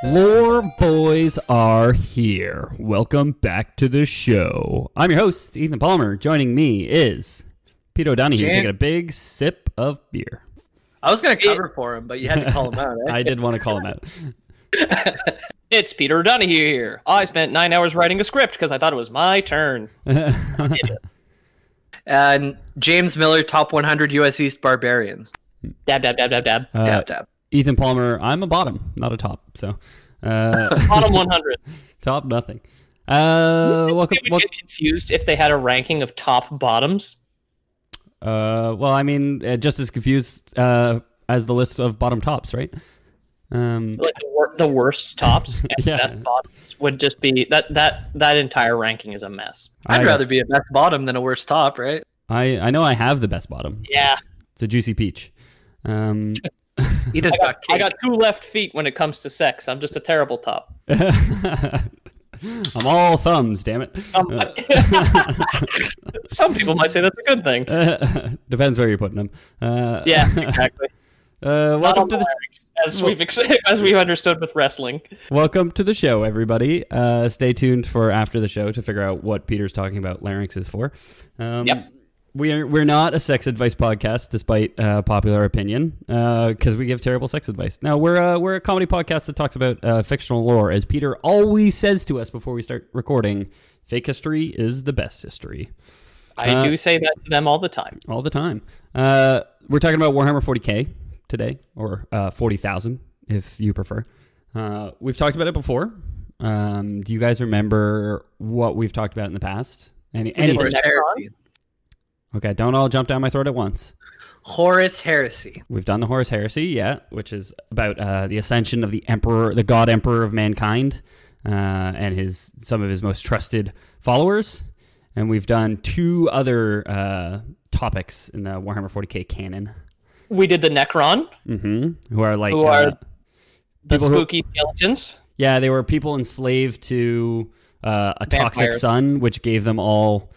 Lore boys are here. Welcome back to the show. I'm your host, Ethan Palmer. Joining me is Pete O'Donoghue taking a big sip of beer. I was going to cover for him, but you had to call him out, right? I did want to call him out. It's Peter O'Donoghue here. I spent 9 hours writing a script because I thought it was my turn. And James Miller, top 100 U.S. East Barbarians. Dab, dab, dab, dab, dab. Dab, dab. Ethan Palmer, I'm a bottom, not a top. So, Bottom 100. top nothing. You would get confused if they had a ranking of top bottoms. Well, I mean, just as confused as the list of bottom tops, right? Like the worst tops and best bottoms would just be that entire ranking is a mess. I'd rather be a best bottom than a worst top, right? I know I have the best bottom. Yeah. It's a juicy peach. I got two left feet when it comes to sex. I'm just a terrible top. I'm all thumbs, damn it. Some people might say that's a good thing. Depends where you're putting them. Yeah, exactly. Welcome to the as we've understood with wrestling. Welcome to the show, everybody. Stay tuned for after the show to figure out what Peter's talking about larynx is for. Yep. We're not a sex advice podcast, despite popular opinion, because we give terrible sex advice. Now we're a comedy podcast that talks about fictional lore, as Peter always says to us before we start recording. Fake history is the best history. I do say that to them all the time. All the time. We're talking about Warhammer 40K today, or 40,000 if you prefer. We've talked about it before. Do you guys remember what we've talked about in the past? Anything? Okay, don't all jump down my throat at once. Horus Heresy. We've done the Horus Heresy, yeah, which is about the ascension of the Emperor, the God Emperor of mankind, and some of his most trusted followers. And we've done two other topics in the Warhammer 40K canon. We did the Necron, who are like the spooky skeletons. Yeah, they were people enslaved to a toxic sun, which gave them all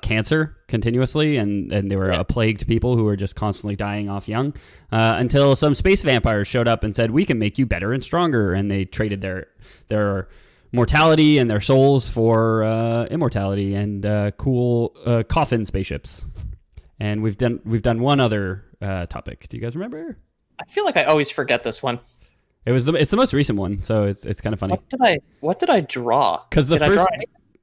cancer continuously, and they were plagued people who were just constantly dying off young until some space vampires showed up and said, we can make you better and stronger, and they traded their mortality and their souls for immortality and cool coffin spaceships. And we've done one other topic. Do you guys remember? I feel like I always forget this one. It's the most recent one, so it's kind of funny. What did I draw? Because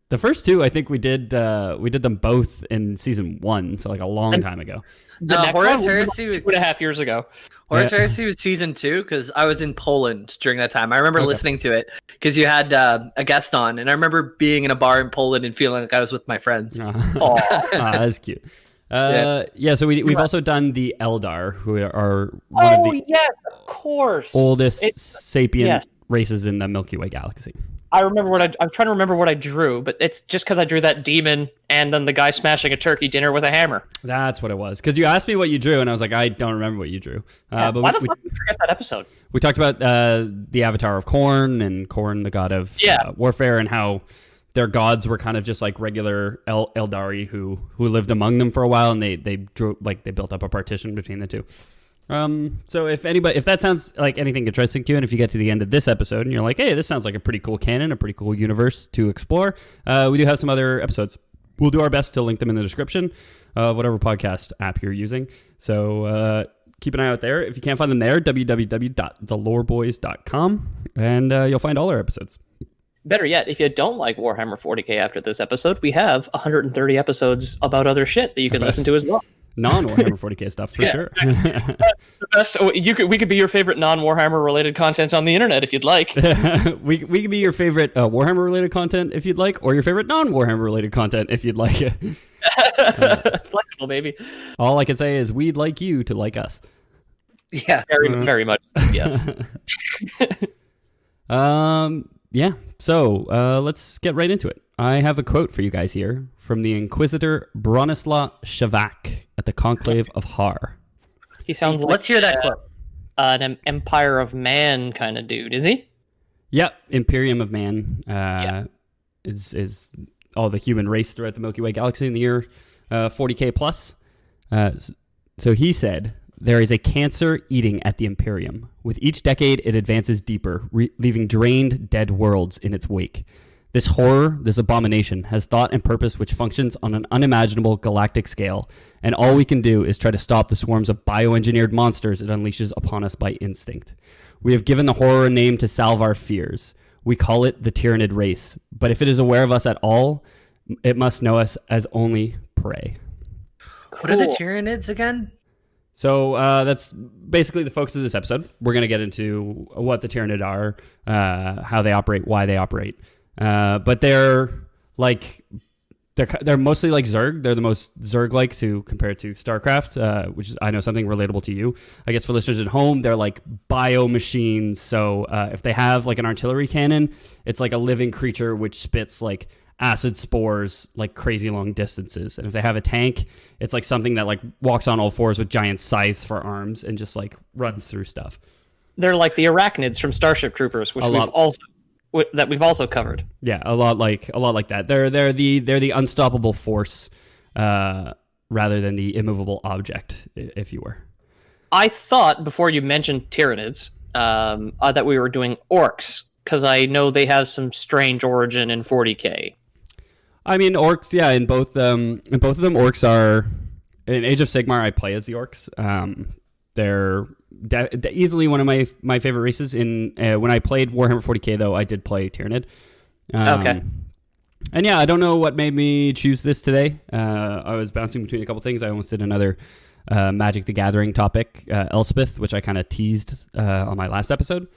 the first two, I think we did them both in season 1, so like a long time ago. The Horus Heresy was 2.5 years ago. Horus Heresy was season 2 because I was in Poland during that time. I remember listening to it because you had a guest on, and I remember being in a bar in Poland and feeling like I was with my friends. That's cute. So we've also done the Eldar, who are one of the of course, oldest sapient races in the Milky Way galaxy. I'm trying to remember what I drew, but it's just because I drew that demon and then the guy smashing a turkey dinner with a hammer. That's what it was. Because you asked me what you drew, and I was like, I don't remember what you drew. But why the fuck did you forget that episode? We talked about the avatar of Khorne, and Khorne, the god of warfare, and how their gods were kind of just like regular Eldari who lived among them for a while, and they built up a partition between the two. So if that sounds like anything interesting to you, and if you get to the end of this episode and you're like, hey, this sounds like a pretty cool canon, a pretty cool universe to explore, we do have some other episodes. We'll do our best to link them in the description of whatever podcast app you're using. So keep an eye out there. If you can't find them there, www.theloreboys.com, and you'll find all our episodes. Better yet, if you don't like Warhammer 40K after this episode, we have 130 episodes about other shit that you can listen to as well. Non-Warhammer 40K stuff, for sure. The best, we could be your favorite non-Warhammer related content on the internet if you'd like. we could be your favorite Warhammer related content if you'd like, or your favorite non-Warhammer related content if you'd like. Flexible, baby. All I can say is we'd like you to like us. Yeah, very much. Yes. So let's get right into it. I have a quote for you guys here from the Inquisitor Bronislaw Shavak at the Conclave of Har. He sounds like let's hear that quote. An Empire of Man kind of dude, is he? Yep, Imperium of Man is all the human race throughout the Milky Way galaxy in the year 40K plus. So he said there is a cancer eating at the Imperium. With each decade, it advances deeper, leaving drained, dead worlds in its wake. This horror, this abomination, has thought and purpose which functions on an unimaginable galactic scale, and all we can do is try to stop the swarms of bioengineered monsters it unleashes upon us by instinct. We have given the horror a name to salve our fears. We call it the Tyranid race, but if it is aware of us at all, it must know us as only prey. What are the Tyranids again? So that's basically the focus of this episode. We're going to get into what the Tyranid are, how they operate, why they operate. But they're mostly like Zerg. They're the most Zerg-like compared to StarCraft, which is, I know, something relatable to you. I guess for listeners at home, they're like bio machines. So if they have like an artillery cannon, it's like a living creature which spits like acid spores like crazy long distances. And if they have a tank, it's like something that like walks on all fours with giant scythes for arms and just like runs through stuff. They're like the arachnids from Starship Troopers, which we've also covered. Yeah, a lot like that. They're the unstoppable force rather than the immovable object, if you were. I thought before you mentioned Tyranids that we were doing orcs, because I know they have some strange origin in 40K. I mean, orcs, yeah, in both of them, orcs are... In Age of Sigmar, I play as the orcs. They're easily one of my favorite races. When I played Warhammer 40K, though, I did play Tyranid. Okay. And yeah, I don't know what made me choose this today. I was bouncing between a couple things. I almost did another Magic the Gathering topic, Elspeth, which I kind of teased on my last episode.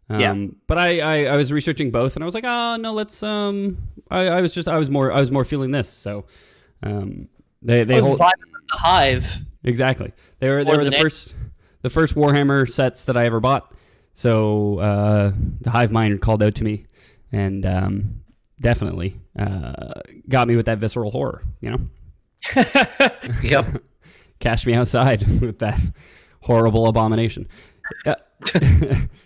But I was researching both, and I was like, oh no, let's. I was more feeling this. So they hold the Hive. Exactly. They were the first Warhammer sets that I ever bought. So the Hive Mind called out to me, and definitely got me with that visceral horror. You know. Yep. Cashed me outside with that horrible abomination.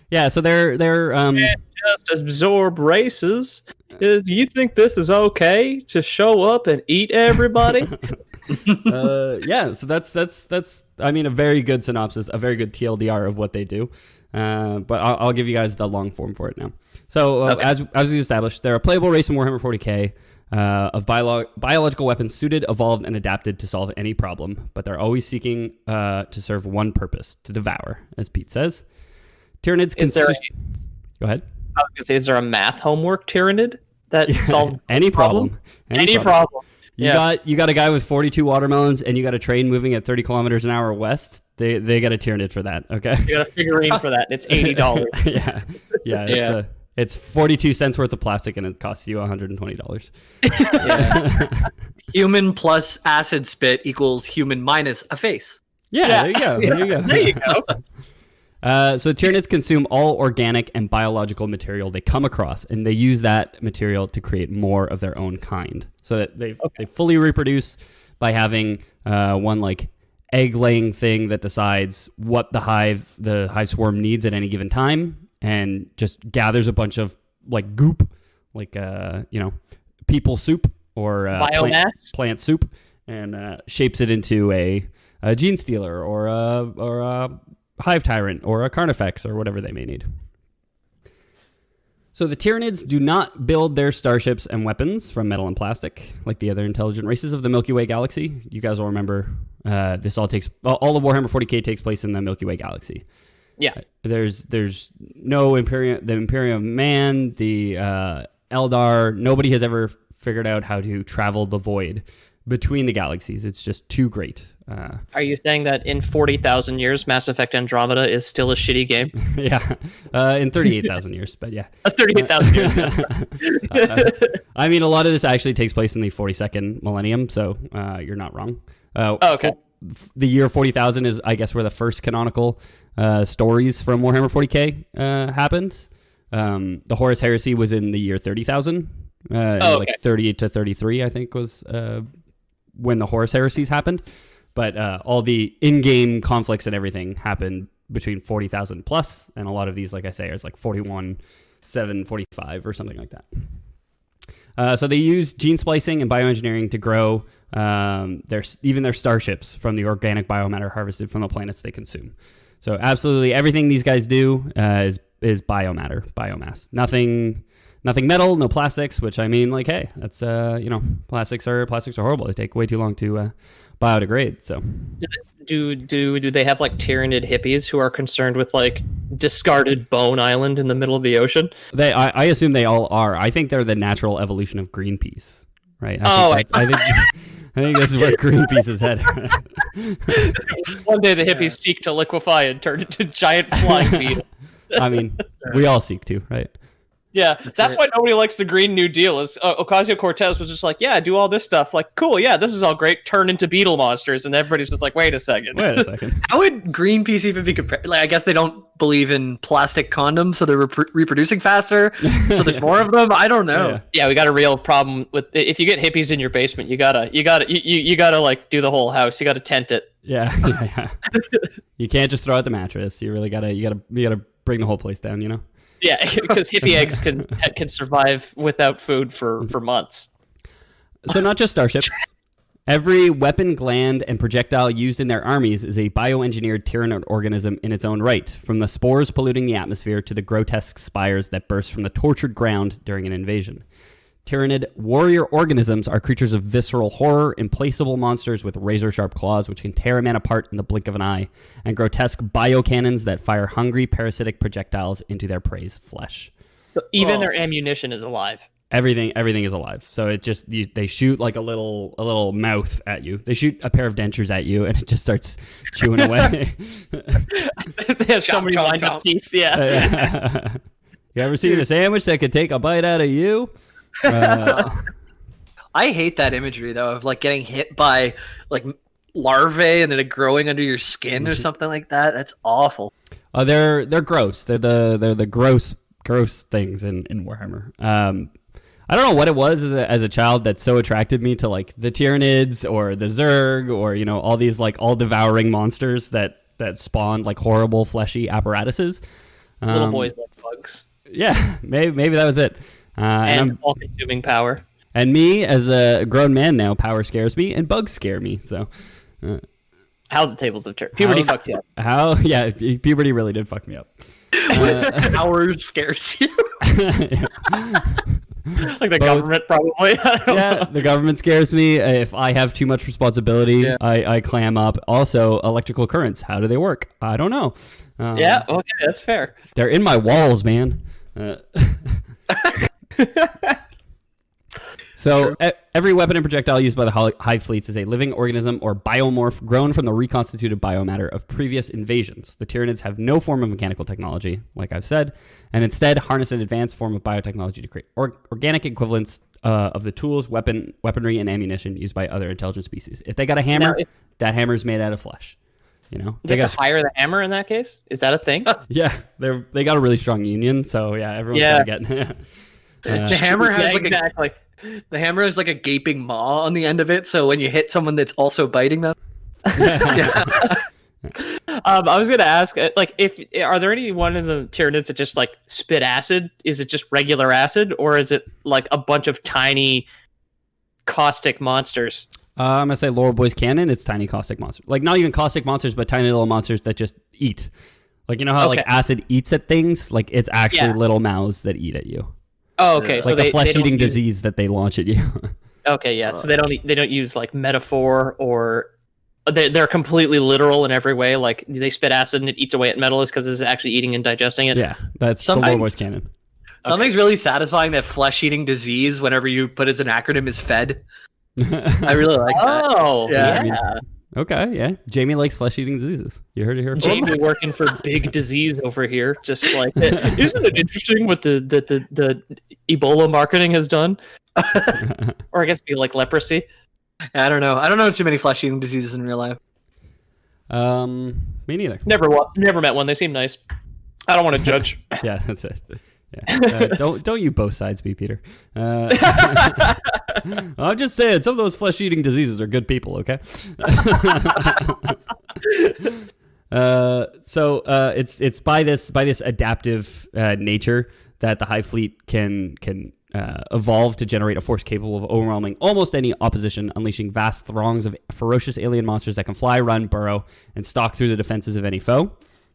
Yeah, so they're just absorb races. Do you think this is okay to show up and eat everybody? Yeah, so that's I mean, a very good synopsis, a very good TLDR of what they do. But I'll give you guys the long form for it now. So okay. As we established, they're a playable race in Warhammer 40K of biological weapons suited, evolved, and adapted to solve any problem. But they're always seeking to serve one purpose: to devour, as Pete says. Tyranids Go ahead. I was going to say, is there a math homework Tyranid that solves any problem? Any problem. You got a guy with 42 watermelons, and you got a train moving at 30 kilometers an hour west. They got a Tyranid for that. Okay, you got a figurine for that. It's $80. yeah. It's 42 cents worth of plastic, and it costs you $120. Yeah. Human plus acid spit equals human minus a face. Yeah. There you go. There you go. So Tyranids consume all organic and biological material they come across, and they use that material to create more of their own kind. So that they fully reproduce by having one like egg-laying thing that decides what the hive swarm needs at any given time, and just gathers a bunch of like goop, like people soup or plant soup, and shapes it into a gene stealer or a hive tyrant or a carnifex or whatever they may need. So the Tyranids do not build their starships and weapons from metal and plastic like the other intelligent races of the Milky Way galaxy. You guys will remember this all of Warhammer 40K takes place in the Milky Way galaxy. Yeah. There's no Imperium, the Imperium of Man, the Eldar. Nobody has ever figured out how to travel the void between the galaxies. It's just too great. Are you saying that in 40,000 years, Mass Effect Andromeda is still a shitty game? Yeah, in 38,000 years, but yeah. 38,000 years. I mean, a lot of this actually takes place in the 42nd millennium, so you're not wrong. Okay. The year 40,000 is, I guess, where the first canonical stories from Warhammer 40K happened. The Horus Heresy was in the year 30,000. Like 38 to 33, I think, was when the Horus Heresies happened. But all the in-game conflicts and everything happened between 40,000 plus, and a lot of these, like I say, is like 41, 7, 45, or something like that. So they use gene splicing and bioengineering to grow their starships from the organic biomatter harvested from the planets they consume. So absolutely everything these guys do is biomatter, biomass. Nothing metal, no plastics. Which I mean, like, hey, that's plastics are horrible. They take way too long to biodegrade. So do they have like Tyranid hippies who are concerned with like discarded bone island in the middle of the ocean? I assume they all are. I think they're the natural evolution of Greenpeace, right? I think this is where Greenpeace is headed. One day the hippies seek to liquefy and turn into giant flying beetles. I mean, we all seek to, right? Yeah, that's why nobody likes the Green New Deal. Is Ocasio-Cortez was just like, yeah, do all this stuff. Like, cool, yeah, this is all great. Turn into beetle monsters. And everybody's just like, wait a second. How would Greenpeace even be compared? Like, I guess they don't believe in plastic condoms, so they're reproducing faster. So there's more of them. I don't know. Yeah, we got a real problem with if you get hippies in your basement, you gotta like do the whole house. You gotta tent it. Yeah. You can't just throw out the mattress. You really gotta bring the whole place down. You know. Yeah, because hippie eggs can survive without food for months. So not just starships. Every weapon, gland, and projectile used in their armies is a bioengineered Tyranid organism in its own right, from the spores polluting the atmosphere to the grotesque spires that burst from the tortured ground during an invasion. Tyranid warrior organisms are creatures of visceral horror, implacable monsters with razor-sharp claws which can tear a man apart in the blink of an eye, and grotesque biocannons that fire hungry parasitic projectiles into their prey's flesh. So even their ammunition is alive. Everything is alive. So it just they shoot like a little mouth at you. They shoot a pair of dentures at you, and it just starts chewing away. They have so many lined up teeth. Yeah. You ever seen a sandwich that could take a bite out of you? I hate that imagery though of like getting hit by like larvae and then it growing under your skin or something like that. That's awful. They're gross. They're the gross things in Warhammer. I don't know what it was as a child that so attracted me to like the Tyranids or the Zerg or all these like all devouring monsters that spawned like horrible fleshy apparatuses. Little boys like bugs. Yeah, maybe that was it. And all-consuming power. And me, as a grown man now, power scares me, and bugs scare me. So, how the tables have turned. Puberty fucked you up. Puberty really did fuck me up. Power scares you. Like the government, probably. The government scares me. If I have too much responsibility, I clam up. Also, electrical currents. How do they work? I don't know. Okay, that's fair. They're in my walls, man. So every weapon and projectile used by the Hive fleets is a living organism or biomorph grown from the reconstituted biomatter of previous invasions. The Tyranids have no form of mechanical technology, like I've said, and instead harness an advanced form of biotechnology to create organic equivalents of the tools, weaponry, and ammunition used by other intelligent species. If they got a hammer, that hammer's made out of flesh. They got to fire the hammer in that case? Is that a thing? Yeah, they got a really strong union, so yeah, everyone's got to get. The hammer has the hammer has like a gaping maw on the end of it, so when you hit someone that's also biting them. I was gonna ask, like, are there any one of the Tyranids that just like spit acid? Is it just regular acid, or is it like a bunch of tiny caustic monsters? I'm gonna say Laurel Boy's canon. It's tiny caustic monsters, like not even caustic monsters, but tiny little monsters that just eat. Like how like acid eats at things. Like it's actually little mouths that eat at you. Oh, okay. Like a flesh-eating disease that they launch at you. Okay, yeah. So they don't use like metaphor or they're completely literal in every way. Like they spit acid and it eats away at metal is because it's actually eating and digesting it. Yeah, that's the Lore Boys canon. Something's really satisfying that flesh-eating disease, whenever you put as an acronym, is fed. I really like that. Oh, yeah. I mean, okay, yeah. Jamie likes flesh-eating diseases. You heard it here. Jamie working for big disease over here. Just like, isn't it interesting what the Ebola marketing has done? Or I guess be like leprosy. I don't know too many flesh-eating diseases in real life. Me neither. Never met one. They seem nice. I don't want to judge. Yeah, that's it. Yeah. Don't you both sides be, Peter. I'm just saying, some of those flesh-eating diseases are good people, okay? So it's by this adaptive nature that the Hive Fleet can evolved to generate a force capable of overwhelming almost any opposition, unleashing vast throngs of ferocious alien monsters that can fly, run, burrow, and stalk through the defenses of any foe.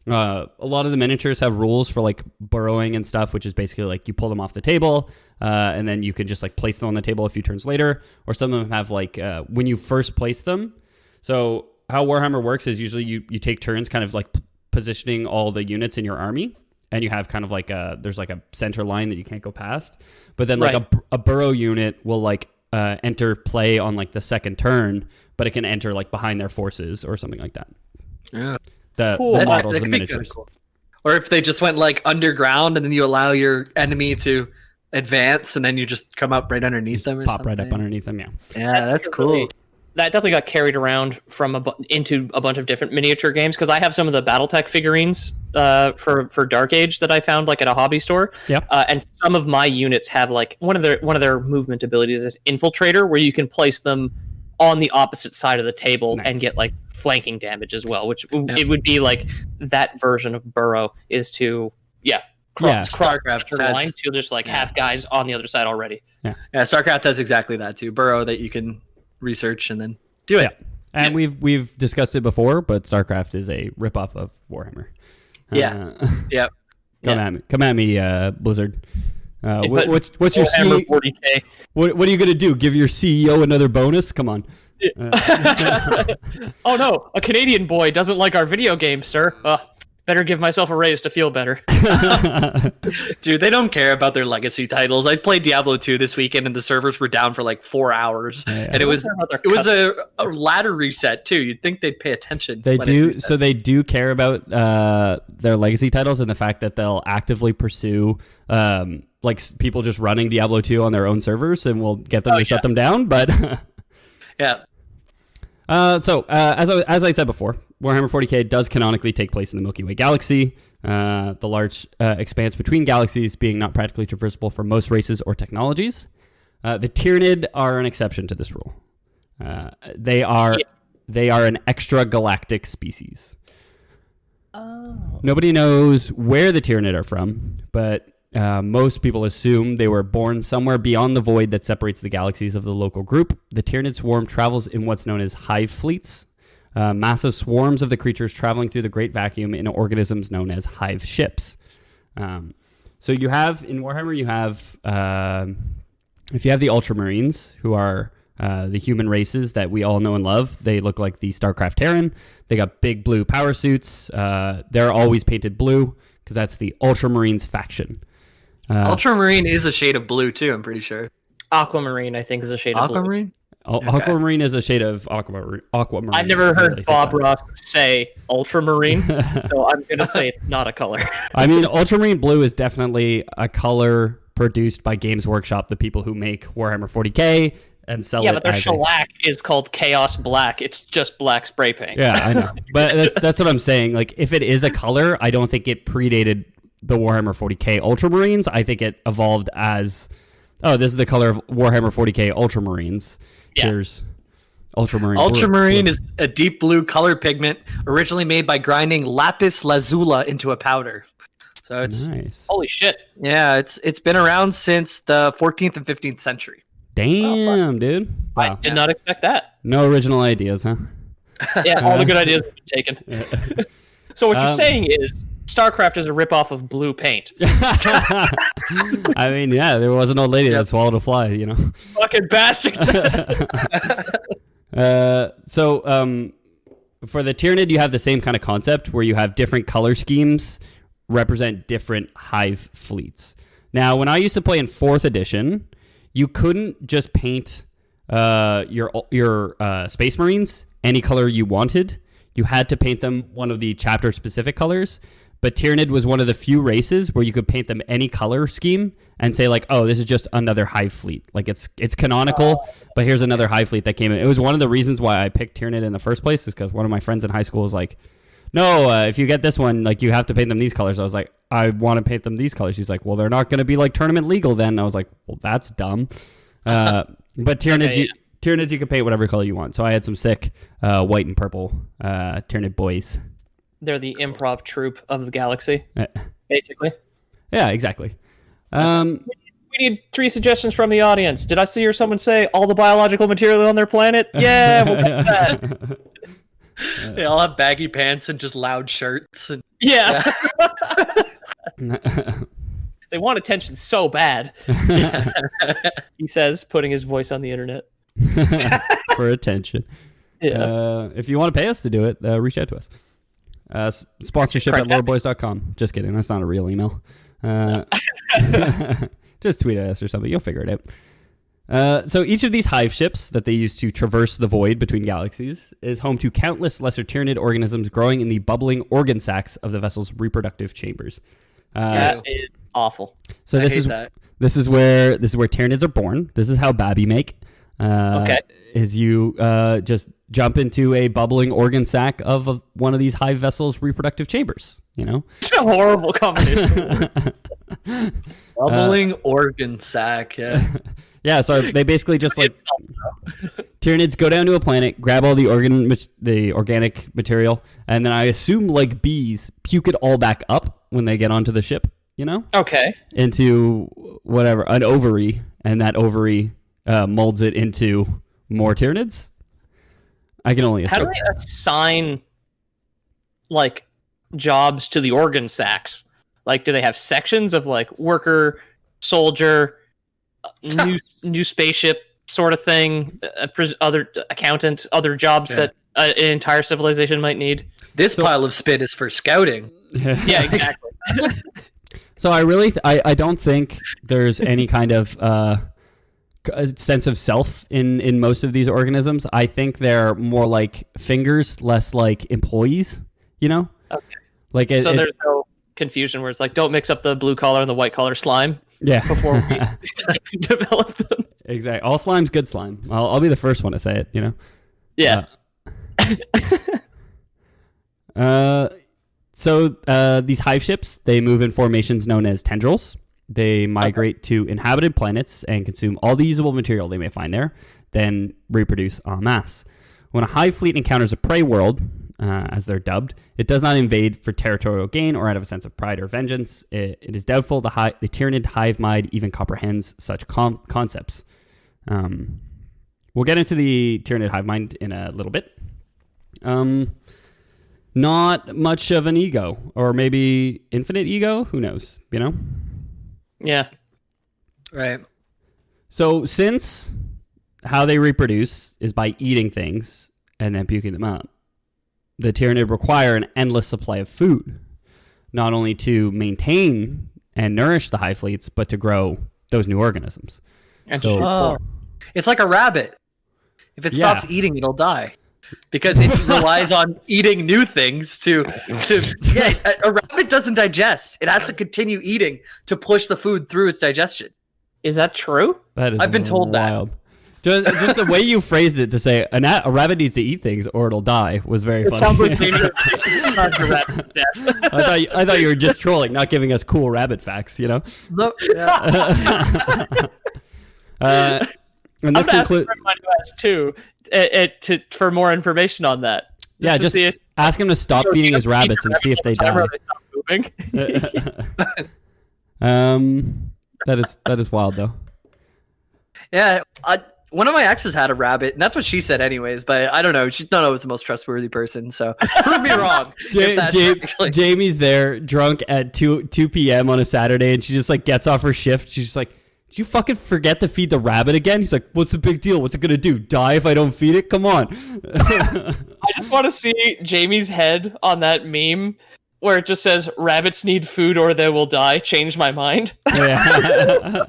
A lot of the miniatures have rules for like burrowing and stuff, which is basically like you pull them off the table, and then you can just like place them on the table a few turns later. Or some of them have like when you first place them. So how Warhammer works is usually you take turns kind of like positioning all the units in your army, and you have kind of like there's like a center line that you can't go past. But then like a burrow unit will like enter play on like the second turn, but it can enter like behind their forces or something like that. Yeah. The models, the miniatures. Cool. Or if they just went like underground and then you allow your enemy to advance and then you just come up right underneath them or pop something. right up underneath them, yeah. Yeah, that's cool. That definitely got carried around from into a bunch of different miniature games, because I have some of the BattleTech figurines for Dark Age that I found like at a hobby store. Yeah. And some of my units have like one of their movement abilities is Infiltrator, where you can place them on the opposite side of the table and get like flanking damage as well, which it would be like that version of Burrow is to cross StarCraft the line to just like have guys on the other side already. Yeah, StarCraft does exactly that too. Burrow that you can research and then do it. Yeah. And we've discussed it before, but StarCraft is a ripoff of Warhammer. Come at me, Blizzard. What's your Warhammer 40K? What are you gonna do? Give your CEO another bonus? Come on. Oh no, a Canadian boy doesn't like our video game, sir. Better give myself a raise to feel better. Dude, they don't care about their legacy titles. I played Diablo 2 this weekend and the servers were down for like 4 hours. And it was a ladder reset too. You'd think they'd pay attention. They do. So they do care about their legacy titles and the fact that they'll actively pursue like people just running Diablo 2 on their own servers, and we'll get them to shut them down. But yeah. So as I said before, Warhammer 40K does canonically take place in the Milky Way galaxy, the large expanse between galaxies being not practically traversable for most races or technologies. The Tyranid are an exception to this rule. They are an extragalactic species. Oh. Nobody knows where the Tyranid are from, but most people assume they were born somewhere beyond the void that separates the galaxies of the local group. The Tyranid swarm travels in what's known as hive fleets. Massive swarms of the creatures traveling through the great vacuum in organisms known as hive ships. So you have, in Warhammer, you have, if you have the Ultramarines, who are the human races that we all know and love, they look like the StarCraft Terran. They got big blue power suits. They're always painted blue, because that's the Ultramarines faction. Ultramarine is a shade of blue, too, I'm pretty sure. Aquamarine, I think, is a shade of blue. Aquamarine? Aquamarine is a shade of aquamarine. I've never heard Bob Ross say ultramarine, so I'm going to say it's not a color. I mean, ultramarine blue is definitely a color produced by Games Workshop, the people who make Warhammer 40K and sell it. Yeah, but their shellac is called Chaos Black. It's just black spray paint. Yeah, I know. But that's what I'm saying. Like, if it is a color, I don't think it predated the Warhammer 40K Ultramarines. I think it evolved as, this is the color of Warhammer 40K Ultramarines. Yeah. Here's Ultramarine. Ultramarine blue is a deep blue color pigment originally made by grinding lapis lazuli into a powder. So it's nice. Holy shit. Yeah, it's been around since the 14th and 15th century. Damn, dude. Wow. I did not expect that. No original ideas, huh? Yeah, all the good ideas have been taken. So what you're saying is StarCraft is a ripoff of blue paint. I mean, yeah, there was an old lady that swallowed a fly, you know. Fucking bastards. So for the Tyranid, you have the same kind of concept where you have different color schemes represent different hive fleets. Now, when I used to play in 4th edition, you couldn't just paint your Space Marines any color you wanted. You had to paint them one of the chapter-specific colors. But Tyranid was one of the few races where you could paint them any color scheme and say like, oh, this is just another hive fleet. Like it's canonical, but here's another hive fleet that came in. It was one of the reasons why I picked Tyranid in the first place, is because one of my friends in high school was like, no, if you get this one, like you have to paint them these colors. I was like, I want to paint them these colors. She's like, well, they're not going to be like tournament legal then. And I was like, well, that's dumb. But Tyranids, Tyranids, you can paint whatever color you want. So I had some sick white and purple Tyranid boys. They're the improv troupe of the galaxy, basically. Yeah, exactly. We We need 3 suggestions from the audience. Did I hear someone say all the biological material on their planet? Yeah, we'll do that. They all have baggy pants and just loud shirts. And, yeah. They want attention so bad. He says, putting his voice on the internet. For attention. Yeah. If you want to pay us to do it, reach out to us. Sponsorship at loreboys.com. Just kidding. That's not a real email. Just tweet at us or something. You'll figure it out. So each of these hive ships that they use to traverse the void between galaxies is home to countless lesser Tyranid organisms growing in the bubbling organ sacs of the vessel's reproductive chambers. That is awful. So this is where Tyranids are born. This is how Babby make. Okay. Is you just jump into a bubbling organ sac of one of these hive vessels' reproductive chambers. You know, it's a horrible combination. Bubbling organ sac. Yeah. Yeah, so they basically just like Tyranids go down to a planet, grab all the organic material, and then I assume like bees puke it all back up when they get onto the ship, you know? Okay. Into whatever, an ovary, and that ovary molds it into more Tyranids. I can only assume. How do they assign like jobs to the organ sacs? Like, do they have sections of like worker, soldier, new spaceship sort of thing, other accountant, other jobs that an entire civilization might need? This pile of spit is for scouting. Yeah, exactly. So I don't think there's any kind of sense of self in most of these organisms. I think they're more like fingers, less like employees, you know? Okay. Like so there's no confusion where it's like, don't mix up the blue collar and the white collar slime. Yeah. Before we develop them. Exactly. All slime's good slime. I'll be the first one to say it, you know? Yeah. So these hive ships, they move in formations known as tendrils. They migrate to inhabited planets and consume all the usable material they may find there, then reproduce en masse. When a hive fleet encounters a prey world, as they're dubbed, it does not invade for territorial gain or out of a sense of pride or vengeance. It is doubtful the Tyranid hive mind even comprehends such concepts. We'll get into the Tyranid hive mind in a little bit. Not much of an ego, or maybe infinite ego. Who knows? You know? Yeah. Right. So since how they reproduce is by eating things and then puking them up, the Tyranid require an endless supply of food, not only to maintain and nourish the hive fleets, but to grow those new organisms. It's like a rabbit. If it stops eating, it'll die. Because it relies on eating new things to a rabbit doesn't digest. It has to continue eating to push the food through its digestion. Is that true? That is I've been told wild. Just the way you phrased it to say a rabbit needs to eat things or it'll die was very funny. It sounds like maybe a rabbit's death. I thought you were just trolling, not giving us cool rabbit facts, you know? No, yeah. And this concludes too for more information on that. Just ask him to stop feeding his rabbits and see if they die. That is wild though. Yeah, one of my exes had a rabbit, and that's what she said anyways, but I don't know. She thought I was the most trustworthy person, so prove me wrong. Jamie's there, drunk at 2 p.m. on a Saturday, and she just like gets off her shift. She's just like, did you fucking forget to feed the rabbit again? He's like, what's the big deal? What's it going to do? Die if I don't feed it? Come on. I just want to see Jamie's head on that meme where it just says, rabbits need food or they will die. Change my mind. Yeah.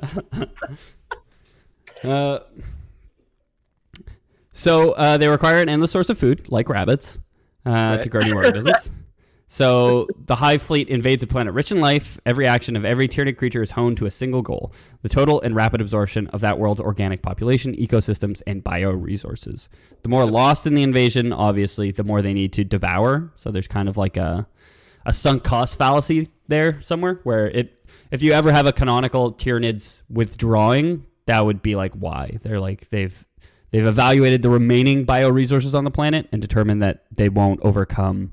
So they require an endless source of food, like rabbits, to grow new organisms. So the hive fleet invades a planet rich in life. Every action of every Tyranid creature is honed to a single goal: the total and rapid absorption of that world's organic population, ecosystems, and bioresources. The more lost in the invasion, obviously, the more they need to devour. So there's kind of like a sunk cost fallacy there somewhere, where if you ever have a canonical Tyranids withdrawing, that would be like why. They're like they've evaluated the remaining bioresources on the planet and determined that they won't overcome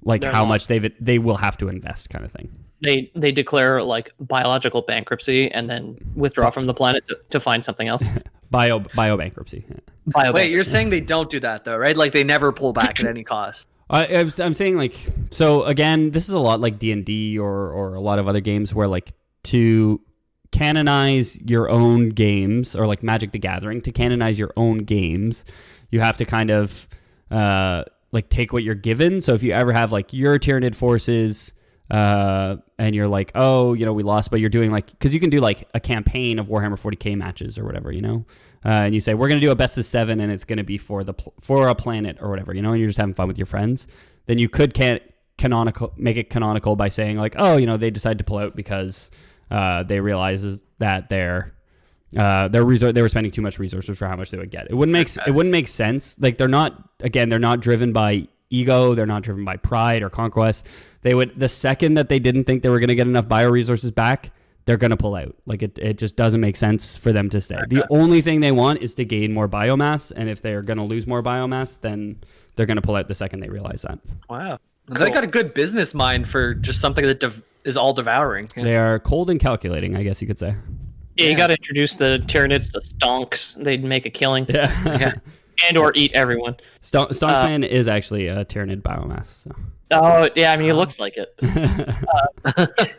like how much they will have to invest, kind of thing. they declare like biological bankruptcy and then withdraw from the planet to find something else. Bio bankruptcy. Wait, you're saying they don't do that though, right? Like they never pull back at any cost. I'm saying like, so again, this is a lot like D&D or a lot of other games where like to canonize your own games, or like Magic the Gathering, to canonize your own games, you have to kind of like take what you're given. So if you ever have like your Tyranid forces and you're like, oh, you know, we lost, but you're doing like, because you can do like a campaign of Warhammer 40K matches or whatever, you know, and you say we're going to do a best of 7 and it's going to be for a planet or whatever, you know, and you're just having fun with your friends, then you could make it canonical by saying like, oh, you know, they decided to pull out because they realized that they were spending too much resources for how much they would get. It wouldn't make sense. Like they're not driven by ego, they're not driven by pride or conquest. They would, the second that they didn't think they were going to get enough bio resources back, they're going to pull out. Like it just doesn't make sense for them to stay. The only thing they want is to gain more biomass, and if they're going to lose more biomass, then they're going to pull out the second they realize that. Wow. Cool. They got a good business mind for just something that is all devouring. Yeah. They are cold and calculating, I guess you could say. Yeah, you got to introduce the Tyranids to stonks. They'd make a killing. Yeah. And or eat everyone. Stonksman is actually a Tyranid biomass. So. Oh, yeah, I mean, it looks like it.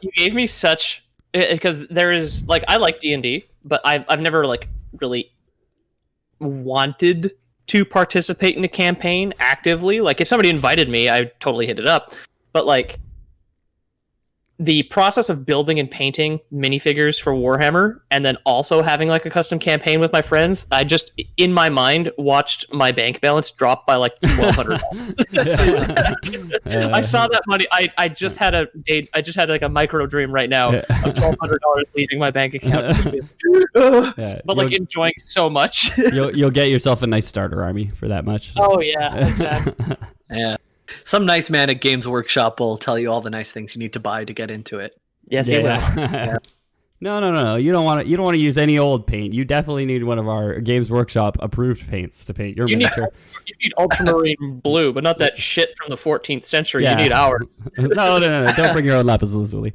You gave me such... Because there is... Like, I like D&D, but I've never, like, really wanted to participate in a campaign actively. Like, if somebody invited me, I'd totally hit it up. But, like... the process of building and painting minifigures for Warhammer and then also having like a custom campaign with my friends, I just, in my mind, watched my bank balance drop by like $1,200. I saw that money. I just had like a micro dream right now of $1,200 leaving my bank account. But like enjoying so much. You'll get yourself a nice starter army for that much. Oh yeah, exactly. Yeah. Some nice man at Games Workshop will tell you all the nice things you need to buy to get into it. Yes, he will. Yeah. No. You don't want to use any old paint. You definitely need one of our Games Workshop approved paints to paint your miniature. You need ultramarine blue, but not that shit from the 14th century. Yeah. You need ours. No. Don't bring your own lapis lazuli.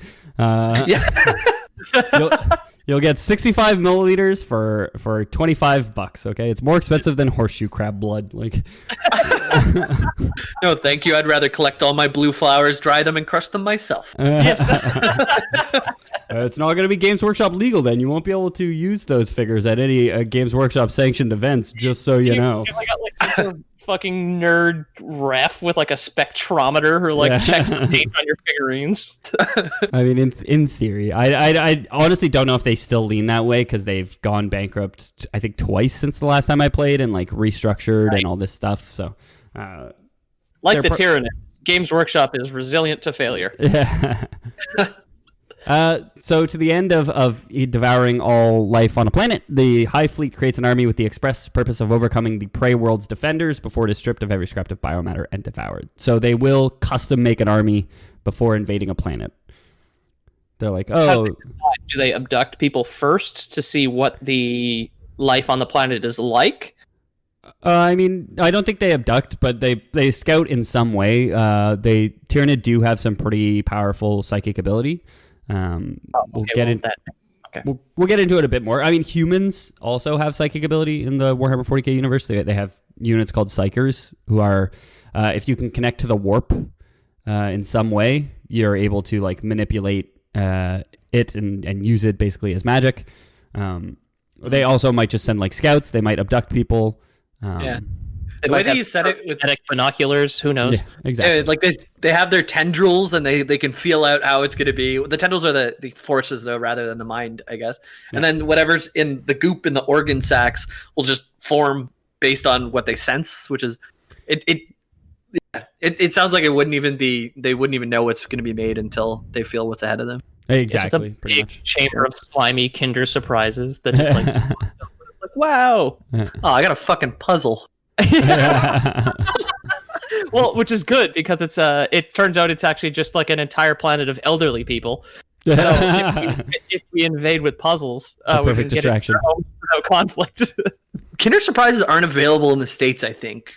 You'll get 65 milliliters for $25. Okay, it's more expensive than horseshoe crab blood. Like, no, thank you. I'd rather collect all my blue flowers, dry them, and crush them myself. It's not going to be Games Workshop legal. Then you won't be able to use those figures at any Games Workshop sanctioned events. Just so you know. I got like some fucking nerd ref with like a spectrometer who like checks the paint on your figurines. I mean, in theory, I honestly don't know if they still lean that way because they've gone bankrupt, I think, twice since the last time I played and like restructured and all this stuff. So, like the Tyranids, Games Workshop is resilient to failure. Yeah. So to the end of devouring all life on a planet, the Hive Fleet creates an army with the express purpose of overcoming the prey world's defenders before it is stripped of every scrap of biomatter and devoured. So they will custom make an army before invading a planet. They're like, oh... Do they abduct people first to see what the life on the planet is like? I mean, I don't think they abduct, but they scout in some way. Tyranid do have some pretty powerful psychic ability. We'll get into that. Okay. We'll get into it a bit more. I mean, humans also have psychic ability in the Warhammer 40K universe. They have units called Psychers who are, if you can connect to the warp in some way, you're able to like manipulate it and use it basically as magic. They also might just send like scouts. They might abduct people. The way that you said it with binoculars, who knows? Yeah, exactly. Yeah, like they have their tendrils and they can feel out how it's going to be. The tendrils are the forces though, rather than the mind, I guess. Yeah. And then whatever's in the goop in the organ sacs will just form based on what they sense, which is it sounds like they wouldn't even know what's going to be made until they feel what's ahead of them. Exactly. It's a big chamber of slimy Kinder surprises that is like, like wow. Oh, I got a fucking puzzle. Well, which is good because it turns out it's actually just like an entire planet of elderly people. So if we invade with puzzles, we can distraction. Get it without conflict. Kinder surprises aren't available in the States, I think.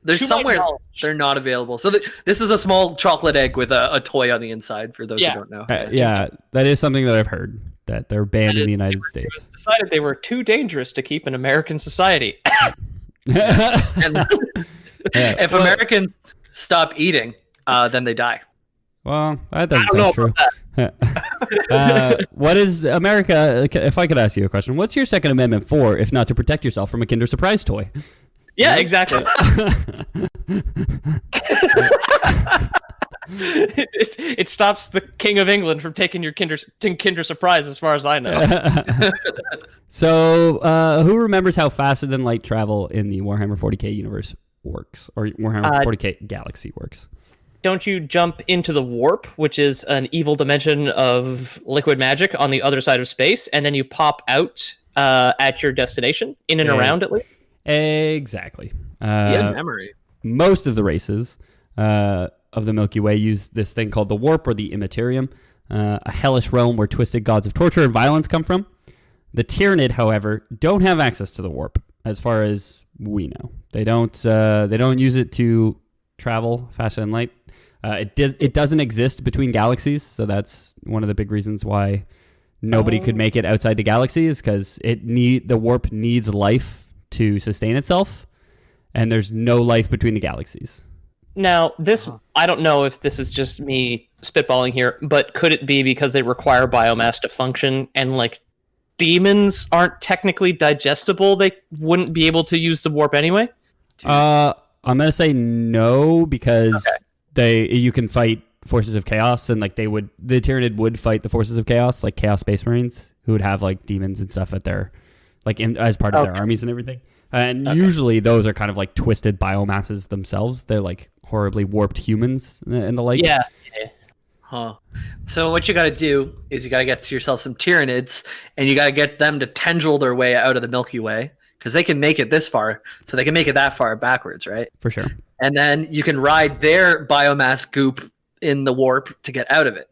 There's somewhere they're not available. So this is a small chocolate egg with a toy on the inside for those who don't know. Yeah, that is something that I've heard, that they're banned in the United States. It was decided they were too dangerous to keep in American society. If Americans stop eating, then they die. Well, that doesn't sound true. What is America? If I could ask you a question, what's your Second Amendment for, if not to protect yourself from a Kinder Surprise toy? Yeah, exactly. It stops the King of England from taking your Kinder Surprise, as far as I know. So, who remembers how faster than light travel in the Warhammer 40K universe works, or Warhammer 40K Galaxy works? Don't you jump into the warp, which is an evil dimension of liquid magic on the other side of space, and then you pop out at your destination, in and around at least? Exactly. Memory. Most of the races of the Milky Way use this thing called the warp, or the Immaterium, a hellish realm where twisted gods of torture and violence come from. The Tyranid, however, don't have access to the warp, as far as we know. They don't use it to travel faster than light. It doesn't exist between galaxies, so that's one of the big reasons why nobody could make it outside the galaxy, is because the warp needs life to sustain itself, and there's no life between the galaxies. Now, I don't know if this is just me spitballing here, but could it be because they require biomass to function, and like demons aren't technically digestible, they wouldn't be able to use the warp anyway? I'm gonna say no, because you can fight forces of chaos, and like the Tyranid would fight the forces of chaos, like Chaos Space Marines, who would have like demons and stuff at their as part of their armies and everything. And usually those are kind of like twisted biomasses themselves. They're like horribly warped humans and the like. Yeah. Huh. So what you got to do is you got to get yourself some Tyranids, and you got to get them to tendril their way out of the Milky Way, because they can make it this far, so they can make it that far backwards, right? For sure. And then you can ride their biomass goop in the warp to get out of it.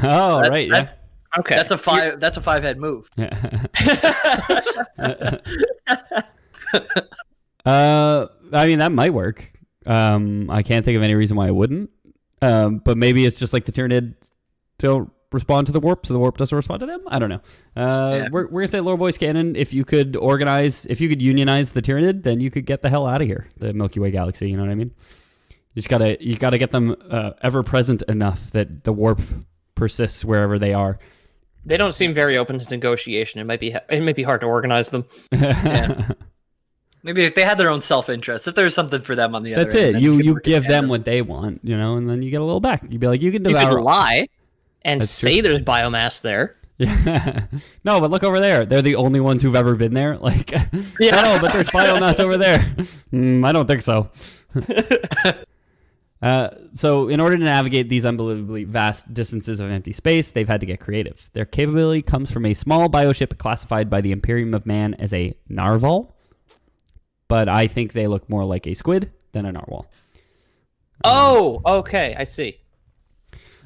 Oh, right, yeah. Okay. That's a 5-head move. I mean, that might work. I can't think of any reason why it wouldn't. But maybe it's just like the Tyranid don't respond to the warp, so the warp doesn't respond to them. I don't know. We're gonna say Lore Boys Canon. If you could unionize the Tyranid, then you could get the hell out of here, the Milky Way galaxy. You know what I mean? You gotta get them ever present enough that the warp persists wherever they are. They don't seem very open to negotiation. It might be hard to organize them. Yeah. Maybe if they had their own self-interest, if there's something for them on the other end. That's it. You give them what they want, and then you get a little back. You'd be like, you can devour. You could lie and say there's biomass there. Yeah. No, but look over there. They're the only ones who've ever been there. Like, no, but there's biomass over there. I don't think so. So in order to navigate these unbelievably vast distances of empty space, they've had to get creative. Their capability comes from a small bioship classified by the Imperium of Man as a narwhal, but I think they look more like a squid than a narwhal. Oh, okay, I see.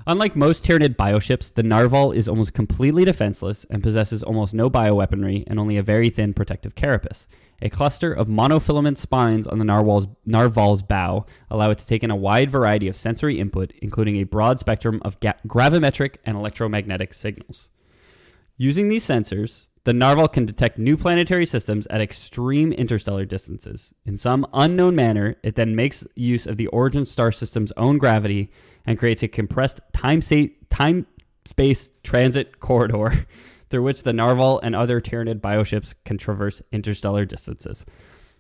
Unlike most Tyranid bioships, the narwhal is almost completely defenseless and possesses almost no bioweaponry and only a very thin protective carapace. A cluster of monofilament spines on the narwhal's bow allow it to take in a wide variety of sensory input, including a broad spectrum of gravimetric and electromagnetic signals. Using these sensors, the narwhal can detect new planetary systems at extreme interstellar distances. In some unknown manner, it then makes use of the origin star system's own gravity and creates a compressed time-space transit corridor through which the narwhal and other Tyranid bioships can traverse interstellar distances.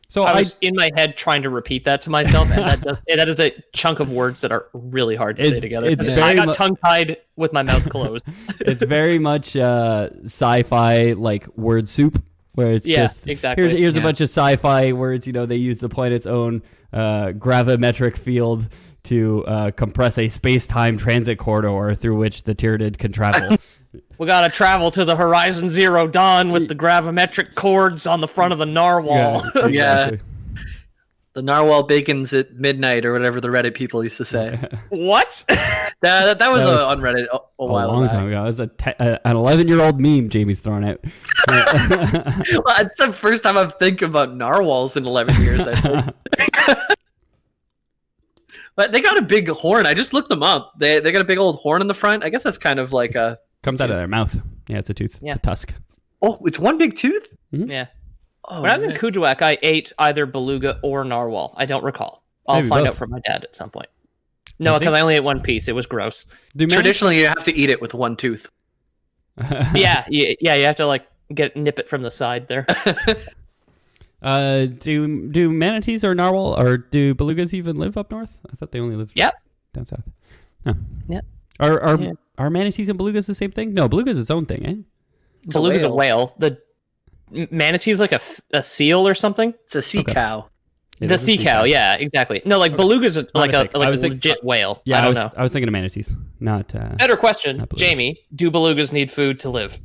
So I was in my head trying to repeat that to myself, and that is a chunk of words that are really hard to say together. I got tongue-tied with my mouth closed. It's very much sci-fi, like word soup, where it's just exactly. Here's a bunch of sci-fi words. They use the planet's own gravimetric field to compress a space-time transit corridor through which the Tyranid can travel. We gotta travel to the Horizon Zero Dawn with the gravimetric cords on the front of the narwhal. Yeah, exactly. Yeah. The narwhal bacons at midnight, or whatever the Reddit people used to say. What? that was on Reddit a while long time ago. It was an 11-year-old meme Jamie's thrown out. Well, it's the first time I've think about narwhals in 11 years, I think. But they got a big horn. I just looked them up. They got a big old horn in the front. I guess that's kind of like a comes out of their mouth. Yeah, it's a tooth. Yeah. It's a tusk. Oh, it's one big tooth? Mm-hmm. Yeah. Oh, when I was in Kuujjuaq, I ate either beluga or narwhal. I don't recall. I'll Maybe find both. out from my dad at some point. No, because I only ate one piece. It was gross. Traditionally, you have to eat it with one tooth. Yeah, you have to like nip it from the side there. Do manatees or narwhal or do belugas even live up north? I thought they only lived down south. No. Yeah. Are manatees and belugas the same thing? No, beluga's its own thing, eh? Beluga's a whale. The manatee's like a seal or something. It's a sea cow. The sea cow, yeah, exactly. No, like beluga's like a legit whale. Yeah, I don't know. I was thinking of manatees, not. Better question, Jamie. Do belugas need food to live?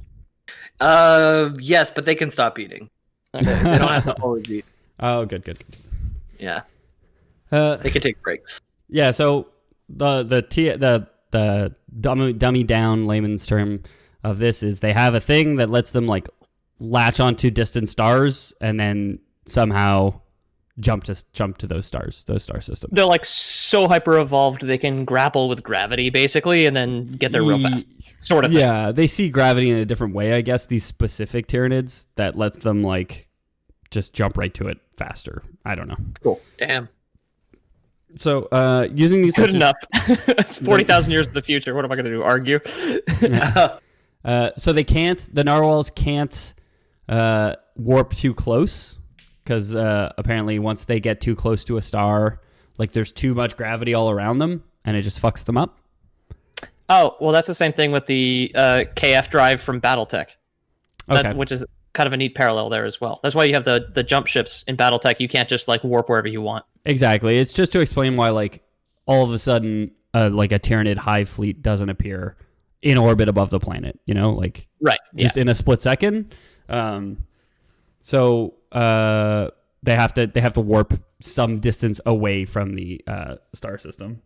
Yes, but they can stop eating. Okay. They don't have to always eat. Oh, good. Yeah. They can take breaks. Yeah. So the dummy down layman's term of this is they have a thing that lets them like latch onto distant stars and then somehow jump to those star systems. They're like so hyper evolved they can grapple with gravity basically and then get there real fast. Sort of thing. Yeah, they see gravity in a different way, I guess, these specific Tyranids that lets them like just jump right to it faster. I don't know. Cool. Damn. So using these good enough. It's 40,000 years in the future. What am I going to do? Argue? Yeah. So the narwhals can't warp too close because apparently once they get too close to a star, like there's too much gravity all around them and it just fucks them up. Oh, well, that's the same thing with the KF drive from Battletech, which is kind of a neat parallel there as well. That's why you have the jump ships in Battletech. You can't just like warp wherever you want. Exactly. It's just to explain why like all of a sudden like a Tyranid hive fleet doesn't appear in orbit above the planet, you know, like just in a split second. So they have to warp some distance away from the star system.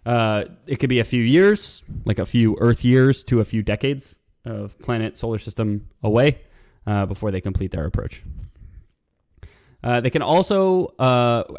It could be a few years, like a few Earth years to a few decades of planet solar system away before they complete their approach. They can also,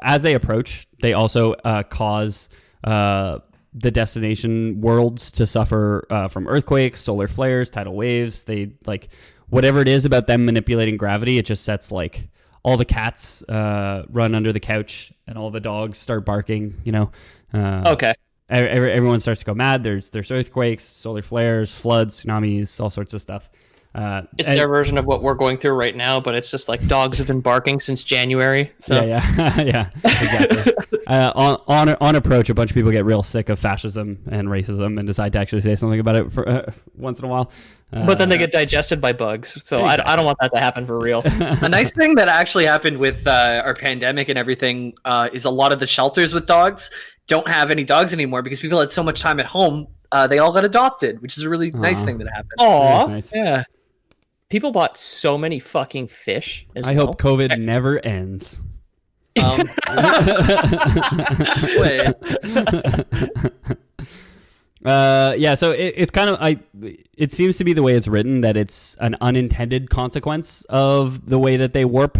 as they approach, they also cause the destination worlds to suffer from earthquakes, solar flares, tidal waves. They like whatever it is about them manipulating gravity. It just sets like all the cats run under the couch and all the dogs start barking. You know. Okay. Everyone starts to go mad. There's earthquakes, solar flares, floods, tsunamis, all sorts of stuff. It's their version of what we're going through right now, but it's just like dogs have been barking since January. So. Yeah, exactly. On approach, a bunch of people get real sick of fascism and racism and decide to actually say something about it for once in a while. But then they get digested by bugs, so exactly. I don't want that to happen for real. A nice thing that actually happened with our pandemic and everything is a lot of the shelters with dogs don't have any dogs anymore because people had so much time at home. They all got adopted, which is a really nice thing that happened. Aw, nice. Yeah. People bought so many fucking fish. I hope COVID never ends. Wait. Yeah, so it's kind of it seems to be the way it's written that it's an unintended consequence of the way that they warp,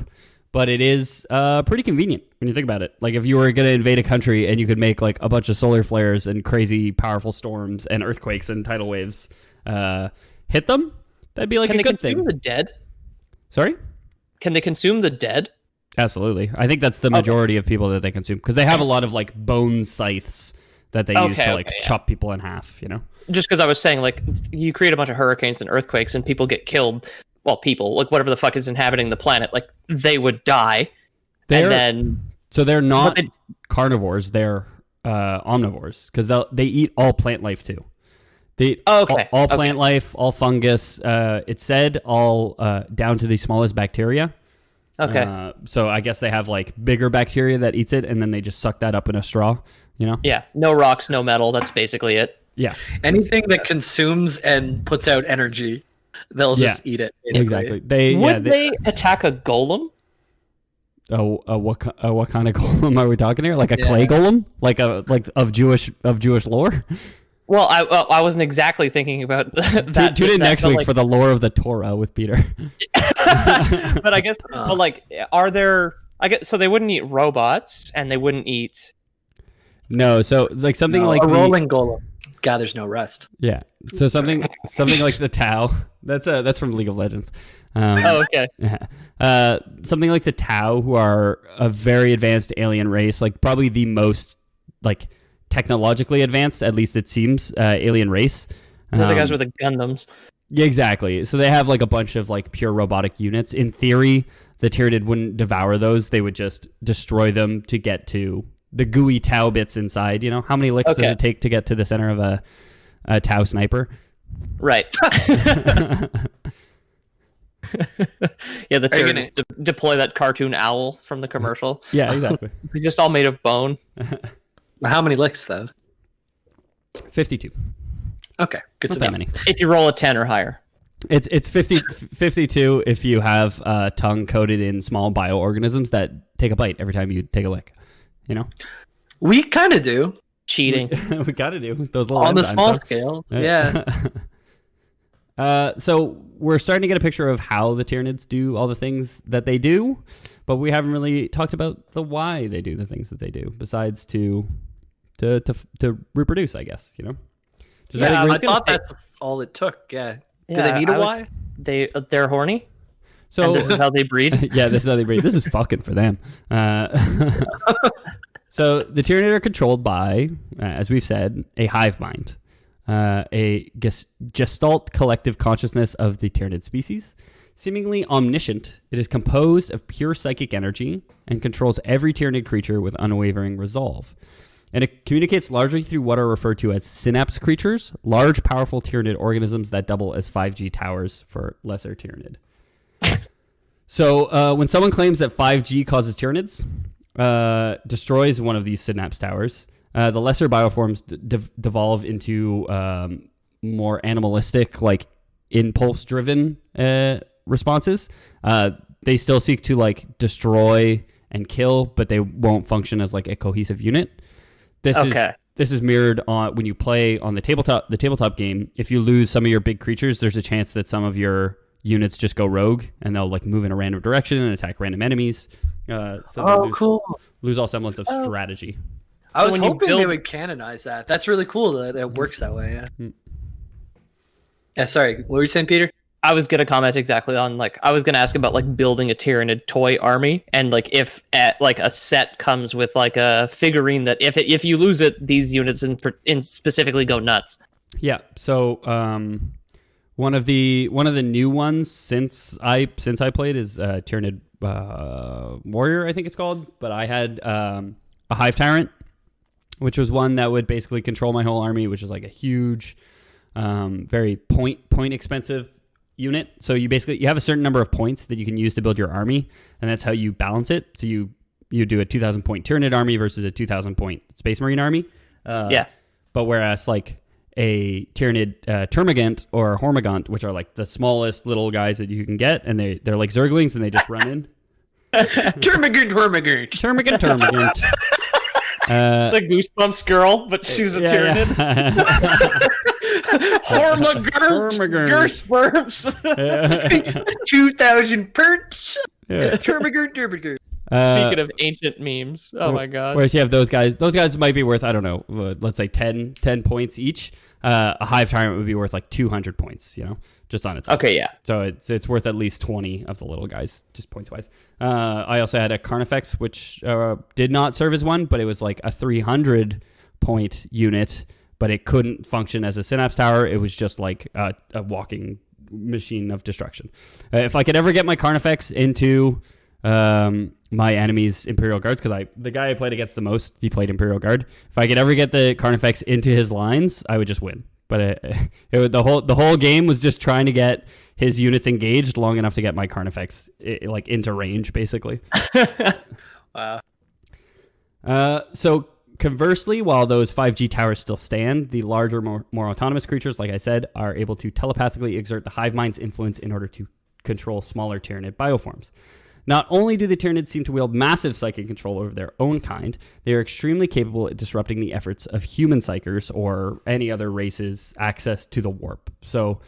but it is pretty convenient when you think about it. Like if you were going to invade a country and you could make like a bunch of solar flares and crazy powerful storms and earthquakes and tidal waves hit them, that'd be like a good thing. Can they consume the dead? Sorry? Can they consume the dead? Absolutely. I think that's the majority of people that they consume because they have a lot of like bone scythes that they use to chop people in half, you know? Just because I was saying, like, you create a bunch of hurricanes and earthquakes and people get killed. Well, people, like whatever the fuck is inhabiting the planet, like they would die. So they're not carnivores, they're omnivores because they eat all plant life too. They eat all plant life, all fungus. It said all down to the smallest bacteria. Okay. So I guess they have like bigger bacteria that eats it, and then they just suck that up in a straw. You know? Yeah. No rocks, no metal. That's basically it. Yeah. Anything that consumes and puts out energy, they'll just eat it. Basically. Exactly. Would they attack a golem? What kind of golem are we talking here? Like a clay golem, like of Jewish lore. Well, I wasn't exactly thinking about that. Tune in next week for the lore of the Torah with Peter. But I guess, are there? I guess so. They wouldn't eat robots, and they wouldn't eat. No, so like something like a rolling golem gathers no rest. Yeah, so something like the Tau. That's from League of Legends. Okay. Yeah. Something like the Tau, who are a very advanced alien race, like probably the most like technologically advanced, at least it seems, alien race. They're the guys with the Gundams. Yeah, exactly. So they have like a bunch of like pure robotic units. In theory, the Tyranid wouldn't devour those; they would just destroy them to get to the gooey Tau bits inside. You know, how many licks does it take to get to the center of a Tau sniper? Right. Yeah, the Tyranid deploy that cartoon owl from the commercial. Yeah, exactly. He's just all made of bone. How many licks though? 52. Okay, good Not to that know. many. If you roll a 10 or higher. It's 52 if you have a tongue coated in small bioorganisms that take a bite every time you take a lick. You know? We kind of do. Cheating. We got to do those little On the enzymes, small huh? scale. Yeah. So we're starting to get a picture of how the Tyranids do all the things that they do, but we haven't really talked about the why they do the things that they do, besides to reproduce, I guess, you know? I thought that's all it took. Yeah. Do they need a why? They're horny. So and this is how they breed. Yeah, this is how they breed. This is fucking for them. So the Tyranid are controlled by, as we've said, a hive mind, a gestalt collective consciousness of the Tyranid species. Seemingly omniscient, it is composed of pure psychic energy and controls every Tyranid creature with unwavering resolve. And it communicates largely through what are referred to as synapse creatures, large, powerful Tyranid organisms that double as 5G towers for lesser Tyranid. So when someone claims that 5G causes Tyranids, destroys one of these synapse towers, the lesser bioforms devolve into more animalistic, like impulse-driven responses. They still seek to like destroy and kill, but they won't function as like a cohesive unit. This is mirrored on when you play on the tabletop game. If you lose some of your big creatures, there's a chance that some of your units just go rogue and they'll like move in a random direction and attack random enemies. Cool. Lose all semblance of strategy. I was hoping they would canonize that. That's really cool that it works that way. Yeah. Yeah. Sorry, what were you saying, Peter? I was gonna comment exactly on I was gonna ask about like building a Tyranid toy army, and like if a set comes with like a figurine that if you lose it, these units in specifically go nuts. Yeah. So one of the new ones since I played is Tyranid Warrior, I think it's called. But I had a Hive Tyrant, which was one that would basically control my whole army, which is like a huge, very point expensive unit. So you have a certain number of points that you can use to build your army, and that's how you balance it. So you do a 2,000 point Tyranid army versus a 2,000 point Space Marine army. Yeah. But whereas like a Tyranid Termagant or Hormagant, which are like the smallest little guys that you can get, and they're like Zerglings and they just run in. Termagant. The Goosebumps girl, but she's a Tyranid. Hormagant. 2,000 perts. Termagant. Speaking of ancient memes, oh my god. Whereas you have those guys might be worth, I don't know, let's say 10 points each. A Hive Tyrant would be worth like 200 points, you know, just on its own. Okay, yeah. So it's worth at least 20 of the little guys, just points wise. I also had a Carnifex, which did not serve as one, but it was like a 300 point unit, but it couldn't function as a Synapse Tower. It was just like a walking machine of destruction. If I could ever get my Carnifex into my enemy's Imperial Guards, because the guy I played against the most, he played Imperial Guard. If I could ever get the Carnifex into his lines, I would just win. But the whole game was just trying to get his units engaged long enough to get my Carnifex like into range, basically. Wow. So conversely, while those 5G towers still stand, the larger, more autonomous creatures, like I said, are able to telepathically exert the hive mind's influence in order to control smaller Tyranid bioforms. Not only do the Tyranids seem to wield massive psychic control over their own kind, they are extremely capable at disrupting the efforts of human psychers or any other race's access to the warp. So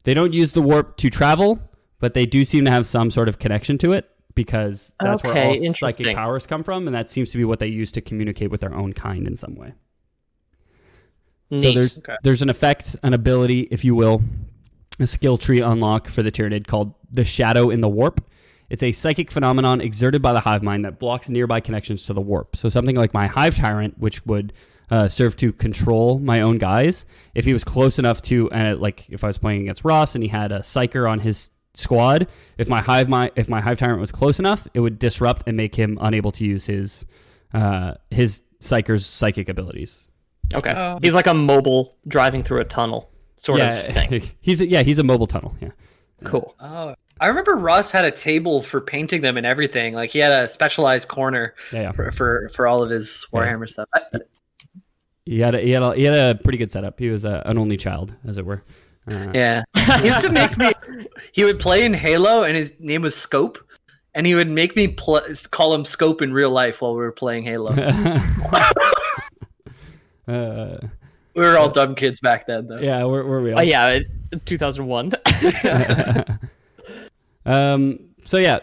they don't use the warp to travel, but they do seem to have some sort of connection to it. because that's where all psychic interesting. powers come from, and that seems to be what they use to communicate with their own kind in some way. Neat. So there's an effect, an ability, if you will, a skill tree unlock for the Tyranid called the Shadow in the Warp. It's a psychic phenomenon exerted by the hive mind that blocks nearby connections to the warp. So something like my hive tyrant, which would serve to control my own guys, if he was close enough to, like if I was playing against Ross and he had a psyker on his squad, if my hive tyrant was close enough, it would disrupt and make him unable to use his psyker's psychic abilities. Okay, he's like a mobile driving through a tunnel sort of thing. He's a mobile tunnel. Yeah, cool. I remember Russ had a table for painting them and everything. Like he had a specialized corner for all of his Warhammer stuff. He had a pretty good setup. He was an only child, as it were. Yeah, he used to make me. He would play in Halo, and his name was Scope, and he would make me call him Scope in real life while we were playing Halo. We were all dumb kids back then, though. Yeah, were we all? 2001. So yeah,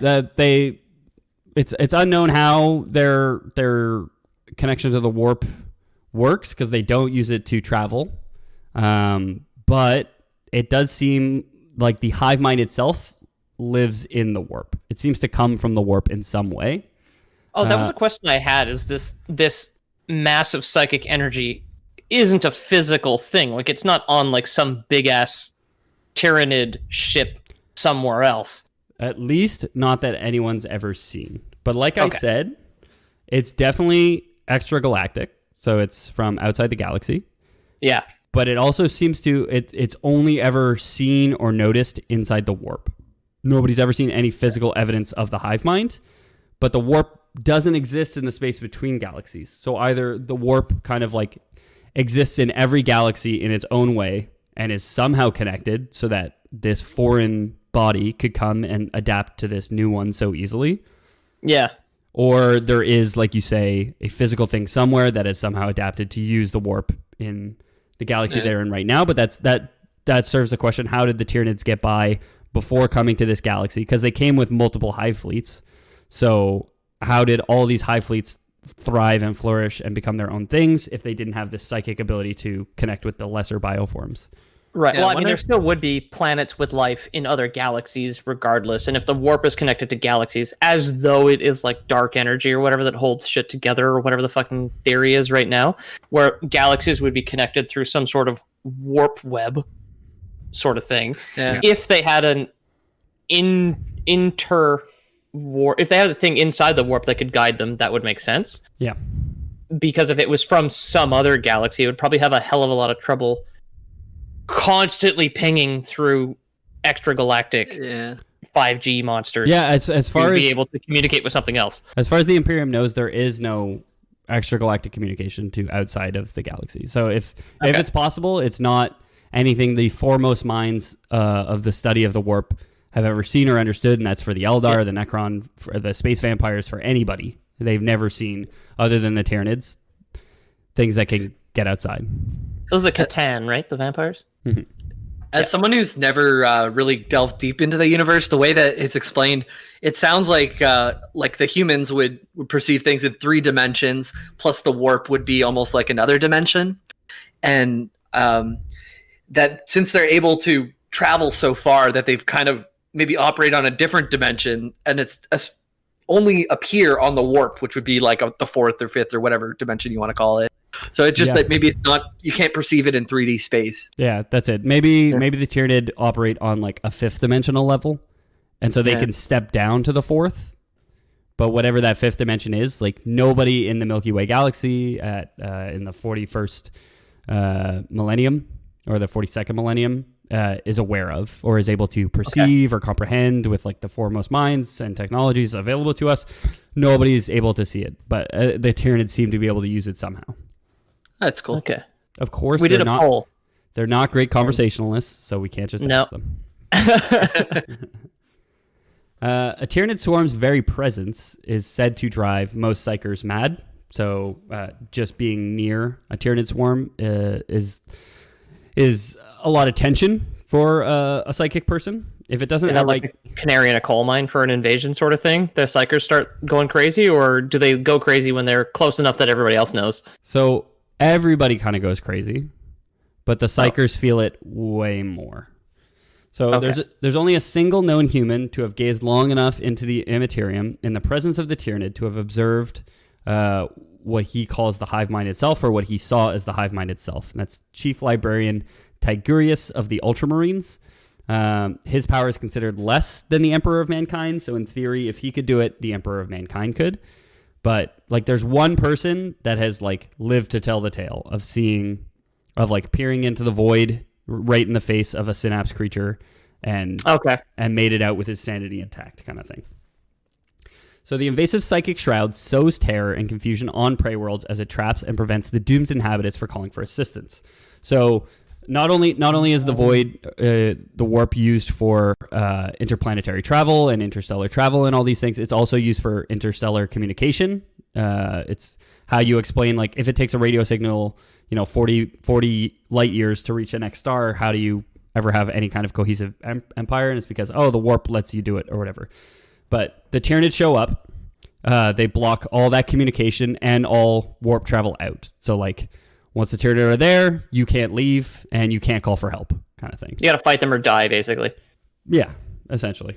it's unknown how their connection to the warp works because they don't use it to travel. But it does seem like the hive mind itself lives in the warp. It seems to come from the warp in some way. Oh, that was a question I had. Is this massive psychic energy isn't a physical thing? Like it's not on like some big ass Tyranid ship somewhere else. At least not that anyone's ever seen. But like I said, it's definitely extragalactic. So it's from outside the galaxy. Yeah. But it also seems to, it's only ever seen or noticed inside the warp. Nobody's ever seen any physical evidence of the hive mind. But the warp doesn't exist in the space between galaxies. So either the warp kind of like exists in every galaxy in its own way and is somehow connected so that this foreign body could come and adapt to this new one so easily. Yeah. Or there is, like you say, a physical thing somewhere that is somehow adapted to use the warp in the galaxy they're in right now. But that serves the question, how did the Tyranids get by before coming to this galaxy? Because they came with multiple hive fleets. So how did all these hive fleets thrive and flourish and become their own things if they didn't have this psychic ability to connect with the lesser bioforms? Right. Well, I mean, there still would be planets with life in other galaxies regardless. And if the warp is connected to galaxies, as though it is like dark energy or whatever that holds shit together or whatever the fucking theory is right now, where galaxies would be connected through some sort of warp web sort of thing. Yeah. If they had an warp, if they had a thing inside the warp that could guide them, that would make sense. Yeah. Because if it was from some other galaxy, it would probably have a hell of a lot of trouble constantly pinging through extragalactic 5G monsters. Yeah, as far as be able to communicate with something else. As far as the Imperium knows, there is no extragalactic communication to outside of the galaxy. So if it's possible, it's not anything the foremost minds of the study of the warp have ever seen or understood, and that's for the Eldar, the Necron, for the space vampires, for anybody. They've never seen, other than the Tyranids, things that can get outside. Those are the Catan, right? The vampires? Mm-hmm. As someone who's never really delved deep into the universe, the way that it's explained, it sounds like the humans would perceive things in 3 dimensions, plus the warp would be almost like another dimension. And that since they're able to travel so far, that they've kind of maybe operate on a different dimension, and it's only appear on the warp, which would be like the 4th or 5th or whatever dimension you want to call it. So it's just that maybe it's not, you can't perceive it in 3D space. Yeah, that's it. Maybe the Tyranid operate on like a 5th dimensional level, and so they can step down to the 4th. But whatever that 5th dimension is, like nobody in the Milky Way galaxy in the 41st millennium or the 42nd millennium is aware of or is able to perceive or comprehend with like the foremost minds and technologies available to us. Nobody's able to see it, but the Tyranids seem to be able to use it somehow. That's cool. Okay. Of course, we did a poll. They're not great conversationalists, so we can't just ask them. A Tyranid swarm's very presence is said to drive most psychers mad. So just being near a Tyranid swarm is a lot of tension for a psychic person. If it doesn't Is have that like a canary in a coal mine for an invasion sort of thing? The psychers start going crazy, or do they go crazy when they're close enough that everybody else knows? So everybody kind of goes crazy, but the psychers feel it way more. So there's only a single known human to have gazed long enough into the immaterium in the presence of the Tyranid to have observed what he calls the hive mind itself, or what he saw as the hive mind itself. And that's Chief Librarian Tigurius of the Ultramarines. His power is considered less than the Emperor of Mankind, so in theory, if he could do it, the Emperor of Mankind could. But like, there's one person that has like lived to tell the tale of like peering into the void right in the face of a synapse creature and made it out with his sanity intact, kind of thing. So the invasive psychic shroud sows terror and confusion on prey worlds as it traps and prevents the doomed inhabitants for calling for assistance. So Not only is the void, the warp, used for interplanetary travel and interstellar travel and all these things, it's also used for interstellar communication. It's how you explain, like, if it takes a radio signal, 40 light years to reach the next star, how do you ever have any kind of cohesive empire? And it's because, the warp lets you do it or whatever. But the Tyranids show up. They block all that communication and all warp travel out. So, like, once the Tyranid are there, you can't leave, and you can't call for help, kind of thing. You got to fight them or die, basically. Yeah, essentially.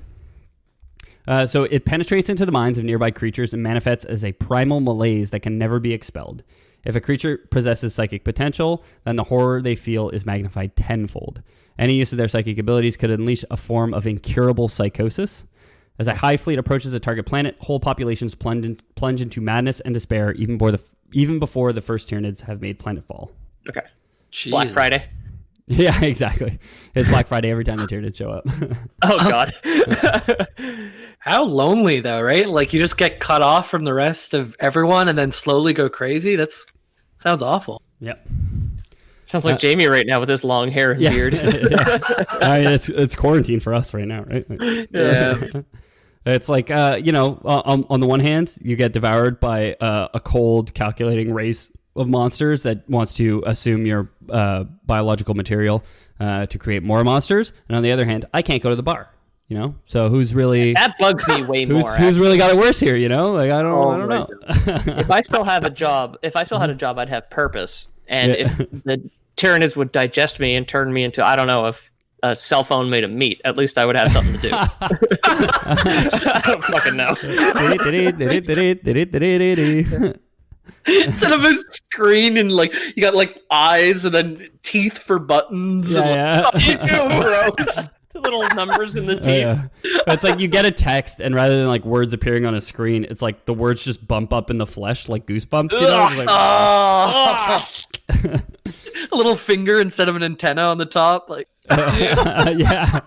So it penetrates into the minds of nearby creatures and manifests as a primal malaise that can never be expelled. If a creature possesses psychic potential, then the horror they feel is magnified tenfold. Any use of their psychic abilities could unleash a form of incurable psychosis. As a hive fleet approaches a target planet, whole populations plunge into madness and despair even before the first Tyranids have made planetfall. Okay. Jesus. Black Friday. Yeah, exactly. It's Black Friday every time the Tyranids show up. Oh, God. How lonely, though, right? Like, you just get cut off from the rest of everyone and then slowly go crazy? Sounds awful. Yep. Sounds like Jamie right now with his long hair and beard. Yeah. I mean, it's quarantine for us right now, right? Yeah. It's like, on the one hand, you get devoured by a cold, calculating race of monsters that wants to assume your biological material to create more monsters. And on the other hand, I can't go to the bar, So who's really... That bugs me way more. Who's really got it worse here, Like, I don't know. If I still had a job, I'd have purpose. And if the Tyranids would digest me and turn me into, I don't know, if a cell phone made of meat, at least I would have something to do. I don't fucking know. Instead of a screen and like you got like eyes and then teeth for buttons. Gross. Little numbers in the teeth. Yeah. It's like you get a text, and rather than like words appearing on a screen, it's like the words just bump up in the flesh like goosebumps. A little finger instead of an antenna on the top, like. Yeah.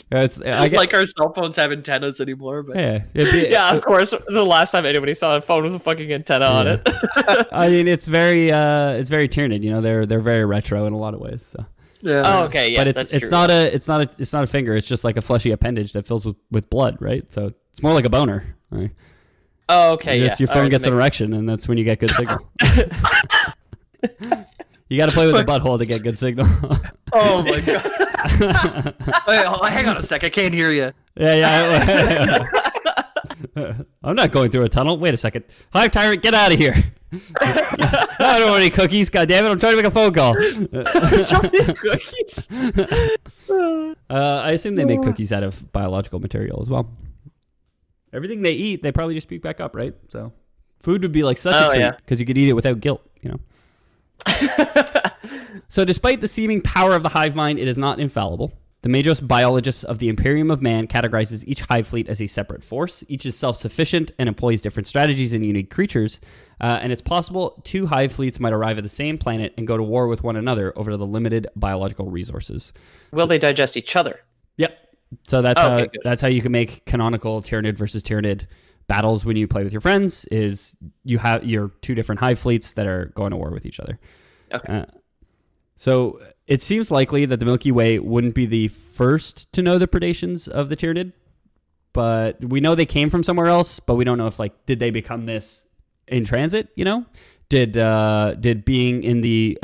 Like our cell phones have antennas anymore, but yeah, of course. The last time anybody saw a phone with a fucking antenna on it. I mean, it's very Tyranid. They're very retro in a lot of ways. So. Yeah. Oh, okay. Yeah, but it's not a finger. It's just like a fleshy appendage that fills with blood, right? So it's more like a boner. Right? Oh, okay. Your phone gets an erection, and that's when you get good signal. You got to play with the butthole to get good signal. Oh my god! Wait, hang on a sec. I can't hear you. Yeah. I'm not going through a tunnel. Wait a second. Hive Tyrant, get out of here. I don't want any cookies. God damn it! I'm trying to make a phone call. Cookies. I assume they make cookies out of biological material as well. Everything they eat, they probably just pick back up, right? So food would be like such a treat because you could eat it without guilt, So despite the seeming power of the hive mind, it is not infallible. The Majos biologists of the Imperium of Man categorizes each hive fleet as a separate force. Each is self-sufficient and employs different strategies and unique creatures. And it's possible two hive fleets might arrive at the same planet and go to war with one another over the limited biological resources. Will they digest each other? Yep. So that's how you can make canonical Tyranid versus Tyranid battles when you play with your friends, is you have your two different hive fleets that are going to war with each other. Okay. So it seems likely that the Milky Way wouldn't be the first to know the predations of the Tyranid, but we know they came from somewhere else, but we don't know if did they become this in transit, Did being in the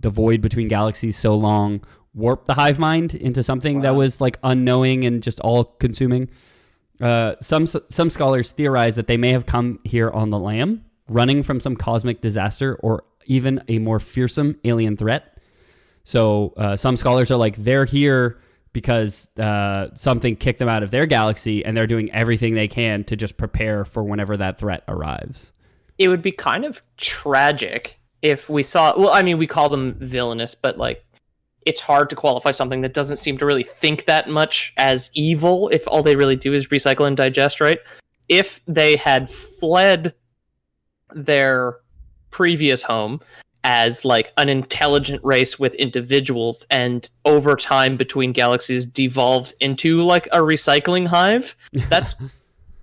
void between galaxies so long warp the hive mind into something that was like unknowing and just all consuming. Some scholars theorize that they may have come here on the lam, running from some cosmic disaster or even a more fearsome alien threat. So some scholars are like, they're here because something kicked them out of their galaxy, and they're doing everything they can to just prepare for whenever that threat arrives. It would be kind of tragic if we saw... Well, I mean, we call them villainous, but like, it's hard to qualify something that doesn't seem to really think that much as evil if all they really do is recycle and digest, right? If they had fled their previous home as like an intelligent race with individuals, and over time between galaxies devolved into like a recycling hive, that's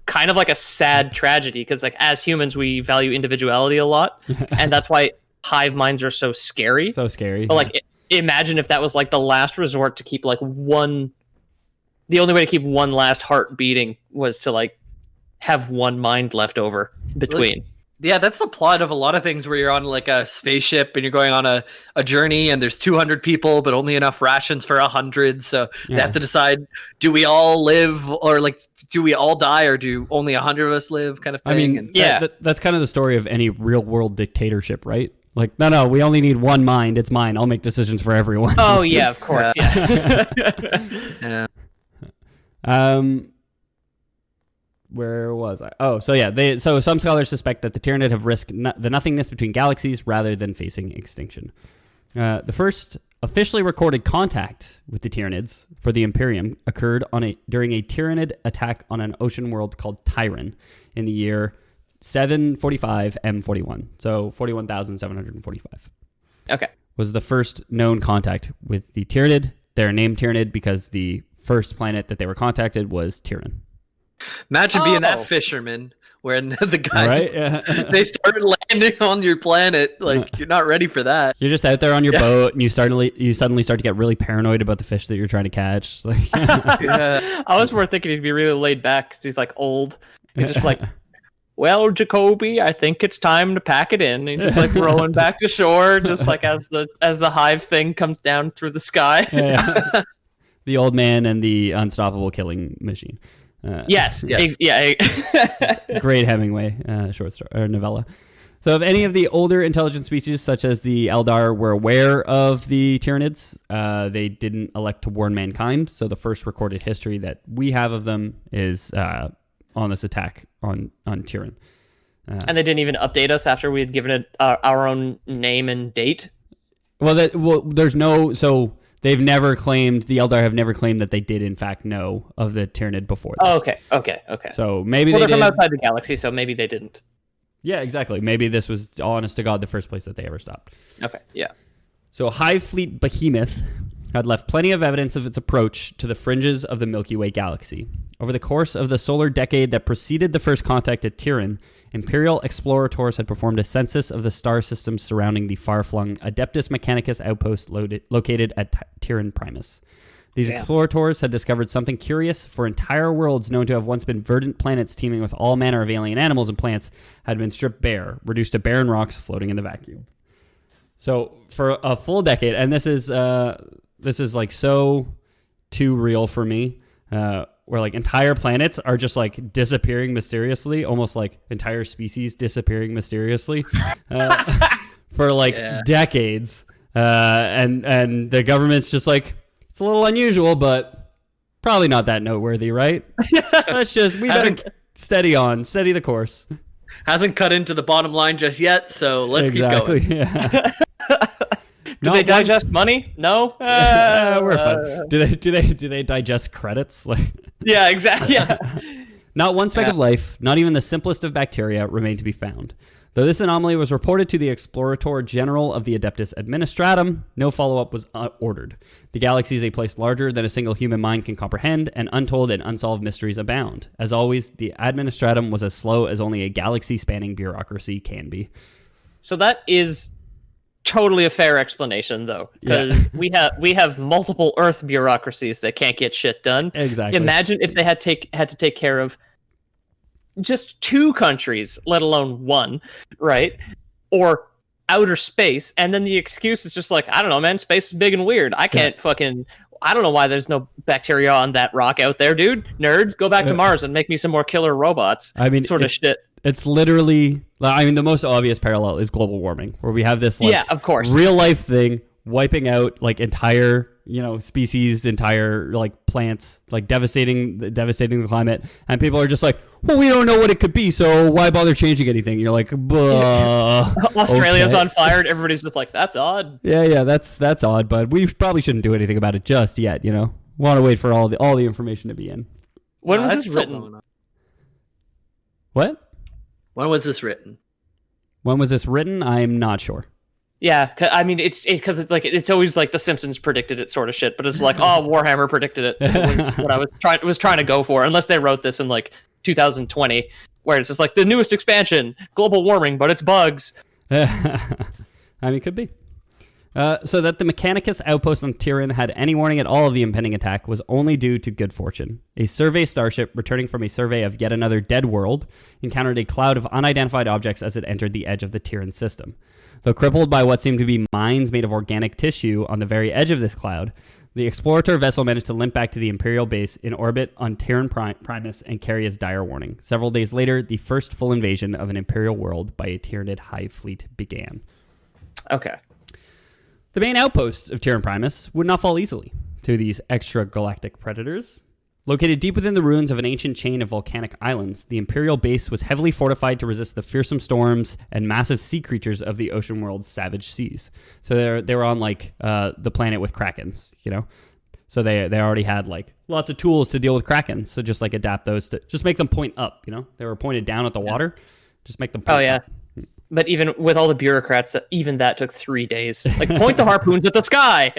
kind of like a sad tragedy, because like as humans we value individuality a lot, and that's why hive minds are so scary. So scary. But like imagine if that was like the last resort to keep like one... The only way to keep one last heart beating was to like have one mind left over between. Yeah, that's the plot of a lot of things where you're on like a spaceship and you're going on a journey, and there's 200 people, but only enough rations for 100. So they have to decide, do we all live, or like, do we all die, or do only 100 of us live, kind of thing. I mean, that's kind of the story of any real world dictatorship, right? Like, no, we only need one mind. It's mine. I'll make decisions for everyone. Oh, yeah, of course. Yeah. Where was I? Oh, so yeah. So some scholars suspect that the Tyranid have risked the nothingness between galaxies rather than facing extinction. The first officially recorded contact with the Tyranids for the Imperium occurred during a Tyranid attack on an ocean world called Tyranid in the year 745 M41. So 41,745. Okay. Was the first known contact with the Tyranid. They're named Tyranid because the first planet that they were contacted was Tyranid. Imagine being that fisherman when the guys they start landing on your planet. Like, you're not ready for that. You're just out there on your boat, and you suddenly start to get really paranoid about the fish that you're trying to catch. I was more thinking he'd be really laid back because he's like old. He's just like, well, Jacoby, I think it's time to pack it in. And just like rowing back to shore, just like as the hive thing comes down through the sky. The old man and the unstoppable killing machine. Yes. Yeah. Great Hemingway short story or novella. So, if any of the older intelligent species, such as the Eldar, were aware of the Tyranids, they didn't elect to warn mankind. So, the first recorded history that we have of them is on this attack on Tyranid. And they didn't even update us after we had given it our own name and date. There's no so. They've never claimed, the Eldar have never claimed that they did in fact know of the Tyranid before this. Oh, okay. So maybe they're they did. From outside the galaxy, so maybe they didn't. Yeah, exactly. Maybe this was, honest to God, the first place that they ever stopped. Okay, yeah. So Hive Fleet Behemoth had left plenty of evidence of its approach to the fringes of the Milky Way galaxy. Over the course of the solar decade that preceded the first contact at Tyranid, Imperial explorators had performed a census of the star systems surrounding the far-flung Adeptus Mechanicus outpost located at Tyranid Primus. These explorators had discovered something curious, for entire worlds known to have once been verdant planets teeming with all manner of alien animals and plants had been stripped bare, reduced to barren rocks floating in the vacuum. So for a full decade, and this is like so too real for me, where like entire planets are just like disappearing mysteriously, almost like entire species disappearing mysteriously for like decades. And the government's just like, it's a little unusual, but probably not that noteworthy, right? We better steady the course. Hasn't cut into the bottom line just yet, so let's keep going. Yeah. Do they digest money? No. We're fine. Do they digest credits? Like, yeah, exactly. Yeah. Not one speck of life, not even the simplest of bacteria, remained to be found. Though this anomaly was reported to the Explorator General of the Adeptus Administratum, no follow-up was ordered. The galaxy is a place larger than a single human mind can comprehend, and untold and unsolved mysteries abound. As always, the Administratum was as slow as only a galaxy-spanning bureaucracy can be. So that is totally a fair explanation, though, because we have multiple Earth bureaucracies that can't get shit done. Exactly. Imagine if they had to take care of just 2 countries, let alone 1, right? Or outer space, and then the excuse is just like, I don't know, man, space is big and weird. I can't I don't know why there's no bacteria on that rock out there, dude. Nerd, go back to Mars and make me some more killer robots. I mean, sort of shit. It's literally, I mean, the most obvious parallel is global warming, where we have this of course, real life thing wiping out like entire species, entire like plants, like devastating the climate, and people are just like, well, we don't know what it could be, so why bother changing anything? You're like, Australia's on fire, and everybody's just like, that's odd. Yeah, that's odd, but we probably shouldn't do anything about it just yet. Want to wait for all the information to be in. When was this written? What? When was this written? When was this written? I'm not sure. Yeah, I mean, it's because it's always like The Simpsons predicted it sort of shit, but it's like, oh, Warhammer predicted it. It was what I was trying to go for, unless they wrote this in like 2020, where it's just like the newest expansion, global warming, but it's bugs. I mean, it could be. So that the Mechanicus outpost on Tyranid had any warning at all of the impending attack was only due to good fortune. A survey starship returning from a survey of yet another dead world encountered a cloud of unidentified objects as it entered the edge of the Tyranid system. Though crippled by what seemed to be mines made of organic tissue on the very edge of this cloud, the explorator vessel managed to limp back to the Imperial base in orbit on Tyranid Primus and carry its dire warning. Several days later, the first full invasion of an Imperial world by a Tyranid hive fleet began. Okay. The main outposts of Tyranid Primus would not fall easily to these extragalactic predators. Located deep within the ruins of an ancient chain of volcanic islands, the Imperial base was heavily fortified to resist the fearsome storms and massive sea creatures of the ocean world's savage seas. So they were on like the planet with krakens, So they already had like lots of tools to deal with krakens. So just like adapt those to just make them point up. They were pointed down at the water. Just make them point up. But even with all the bureaucrats, even that took 3 days. Like, point the harpoons at the sky!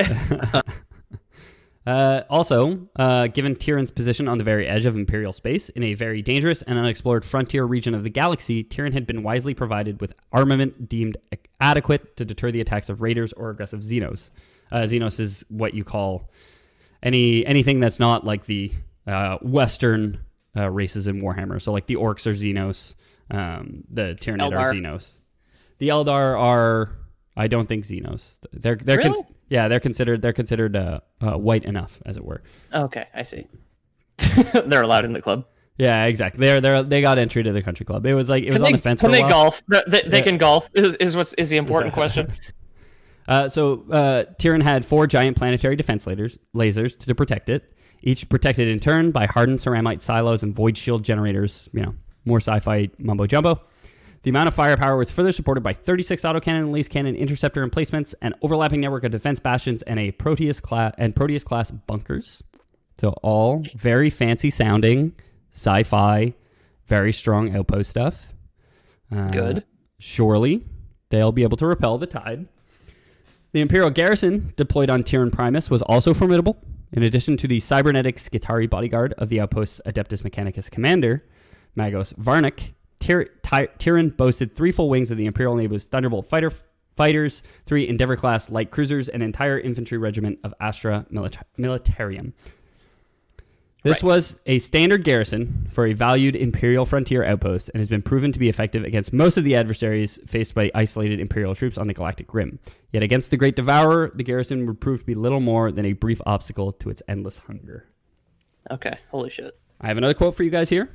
Also, given Tyranid's position on the very edge of Imperial space, in a very dangerous and unexplored frontier region of the galaxy, Tyranid had been wisely provided with armament deemed adequate to deter the attacks of raiders or aggressive Xenos. Xenos is what you call anything that's not like the Western races in Warhammer. So like the Orcs are Xenos, the Tyranid are Xenos. The Eldar are, I don't think, Xenos. They're really? They're considered white enough, as it were. Okay, I see. They're allowed in the club. Yeah, exactly. They got entry to the country club. It was on the fence for a while. Can they golf? They can golf. Is the important question. So Tyranid had 4 giant planetary defense lasers to protect it, each protected in turn by hardened ceramite silos and void shield generators. More sci-fi mumbo jumbo. The amount of firepower was further supported by 36 autocannon and laser cannon interceptor emplacements, an overlapping network of defense bastions, and a Proteus class bunkers. So all very fancy sounding sci-fi, very strong outpost stuff. Good. Surely they'll be able to repel the tide. The Imperial garrison deployed on Tyranid Primus was also formidable. In addition to the cybernetic Skitarii bodyguard of the outpost's Adeptus Mechanicus commander, Magos Varnik, Tyranid boasted 3 full wings of the Imperial Navy's Thunderbolt fighters, 3 Endeavour-class light cruisers, and an entire infantry regiment of Astra Militarium. This was a standard garrison for a valued Imperial frontier outpost and has been proven to be effective against most of the adversaries faced by isolated Imperial troops on the Galactic Rim. Yet against the Great Devourer, the garrison would prove to be little more than a brief obstacle to its endless hunger. Okay, holy shit. I have another quote for you guys here.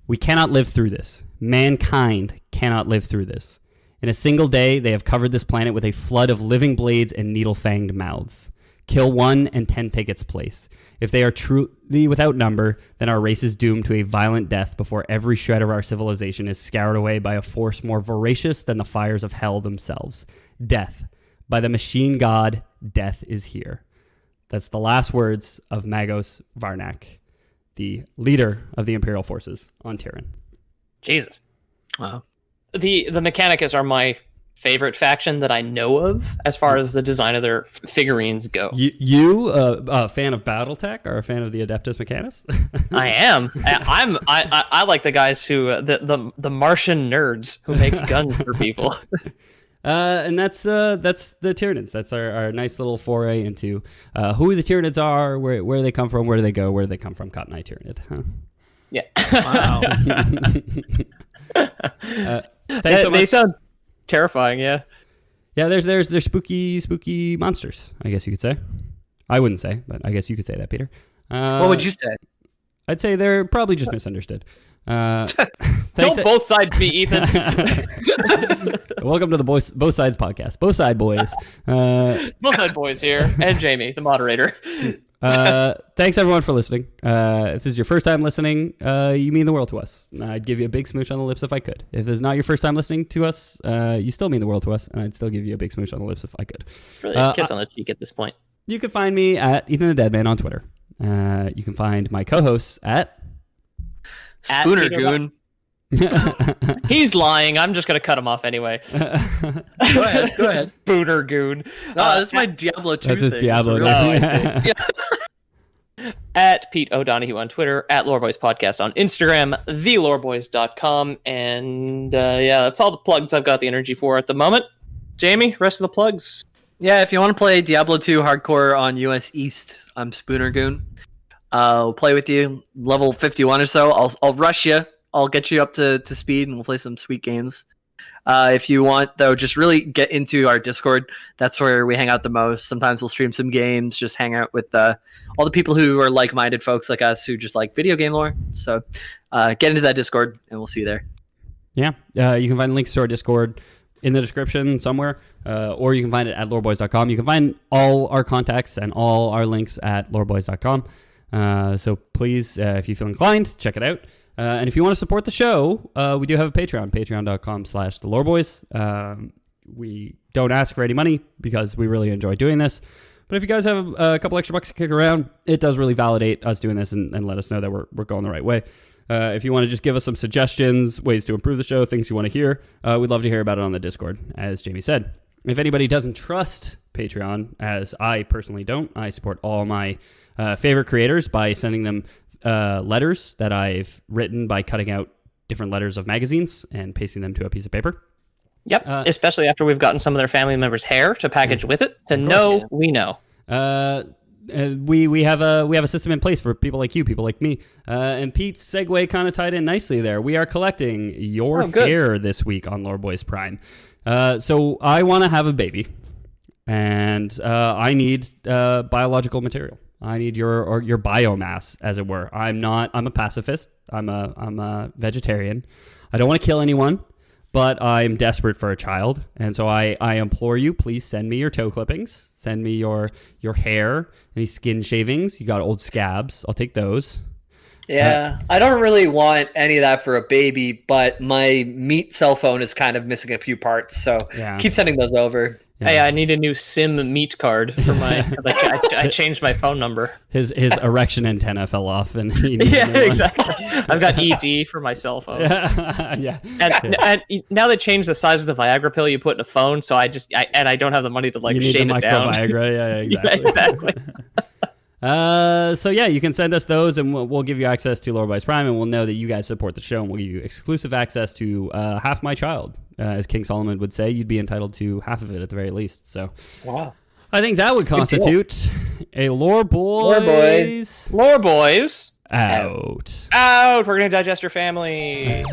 We cannot live through this. Mankind cannot live through this. In a single day, they have covered this planet with a flood of living blades and needle-fanged mouths. Kill 1 and 10 take its place. If they are truly without number, then our race is doomed to a violent death before every shred of our civilization is scoured away by a force more voracious than the fires of hell themselves. Death. By the machine god, death is here. That's the last words of Magos Varnak, the leader of the Imperial forces on Tyranid. Jesus. Wow. The Mechanicus are my favorite faction that I know of as far as the design of their figurines go. You a fan of BattleTech or a fan of the Adeptus Mechanicus? I am. I like the guys who the Martian nerds who make guns for people. And that's the Tyranids. That's our nice little foray into who the Tyranids are, where they come from, where do they go, where do they come from. Cotton Eye Tyranid. Huh? Yeah. Wow. Thanks so much. terrifying. Yeah. Yeah, there's spooky monsters, I guess you could say. I wouldn't say, but I guess you could say that, Peter. What would you say? I'd say they're probably just misunderstood. Don't both sides me, Ethan. Welcome to the Both Sides podcast. Both Side Boys. Both Side Boys here, and Jamie, the moderator. Thanks everyone for listening. If this is your first time listening, you mean the world to us. I'd give you a big smooch on the lips if I could. If this is not your first time listening to us, you still mean the world to us, and I'd still give you a big smooch on the lips if I could. Really a kiss on the cheek at this point. You can find me at Ethan the Deadman on Twitter. You can find my co-hosts at Spooner Goon. He's lying. I'm just going to cut him off anyway. Go ahead. Spooner Goon. No, that's my Diablo 2 That's his thing. Diablo. At Pete O'Donohue on Twitter, at Loreboys Podcast on Instagram, theloreboys.com, and that's all the plugs I've got the energy for at the moment. Jamie, rest of the plugs. Yeah, if you want to play Diablo 2 hardcore on US East, I'm Spooner Goon. I'll play with you, level 51 or so. I'll rush you. I'll get you up to speed, and we'll play some sweet games. If you want, though, just really get into our Discord. That's where we hang out the most. Sometimes we'll stream some games, just hang out with all the people who are like-minded folks like us who just like video game lore. So get into that Discord, and we'll see you there. Yeah, you can find links to our Discord in the description somewhere, or you can find it at loreboys.com. You can find all our contacts and all our links at loreboys.com. So please, if you feel inclined, check it out. And if you want to support the show, we do have a Patreon, patreon.com/theloreboys. We don't ask for any money because we really enjoy doing this. But if you guys have a couple extra bucks to kick around, it does really validate us doing this and let us know that we're going the right way. If you want to just give us some suggestions, ways to improve the show, things you want to hear, we'd love to hear about it on the Discord, as Jamie said. If anybody doesn't trust Patreon, as I personally don't, I support all my favorite creators by sending them letters that I've written by cutting out different letters of magazines and pasting them to a piece of paper. Yep, especially after we've gotten some of their family members' hair to package with it. To know, we know. We have a system in place for people like you, people like me. And Pete's segue kind of tied in nicely there. We are collecting your hair this week on Lore Boys Prime. So I want to have a baby, and I need biological material. I need your biomass, as it were. I'm a pacifist. I'm a vegetarian. I don't want to kill anyone, but I'm desperate for a child. And so I implore you, please send me your toe clippings. Send me your hair, any skin shavings. You got old scabs. I'll take those. Yeah, I don't really want any of that for a baby, but my meat cell phone is kind of missing a few parts, so keep sending those over. Yeah. Hey, I need a new SIM meat card for my. I changed my phone number. His erection antenna fell off, and exactly. I've got ED for my cell phone. Yeah. And now they changed the size of the Viagra pill you put in a phone, so I don't have the money to shave it down. Viagra, yeah, exactly. Yeah, exactly. So yeah, you can send us those, and we'll give you access to Lore Boys Prime, and we'll know that you guys support the show, and we'll give you exclusive access to half my child. As King Solomon would say, you'd be entitled to half of it at the very least. So, wow, I think that would constitute a Lore Boys. Lore Boys out. Out. We're gonna digest your family.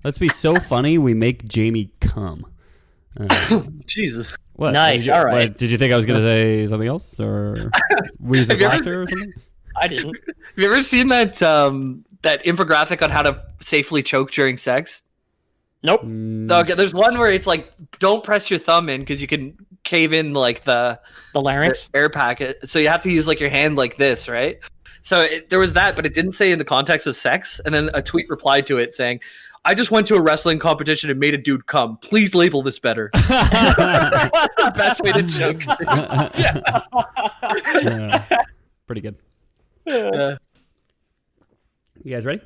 Let's be so funny we make Jamie come. Jesus. What? Nice. All right. What, did you think I was going to say something else, or wheeze of laughter or something? I didn't. Have you ever seen that that infographic on how to safely choke during sex? Nope. Okay, there's one where it's like, don't press your thumb in because you can cave in like the larynx, the air packet. So you have to use like your hand like this, right? So there was that, but it didn't say in the context of sex. And then a tweet replied to it saying, I just went to a wrestling competition and made a dude come. Please label this better. Best way to joke. Yeah. Pretty good. Yeah. You guys ready?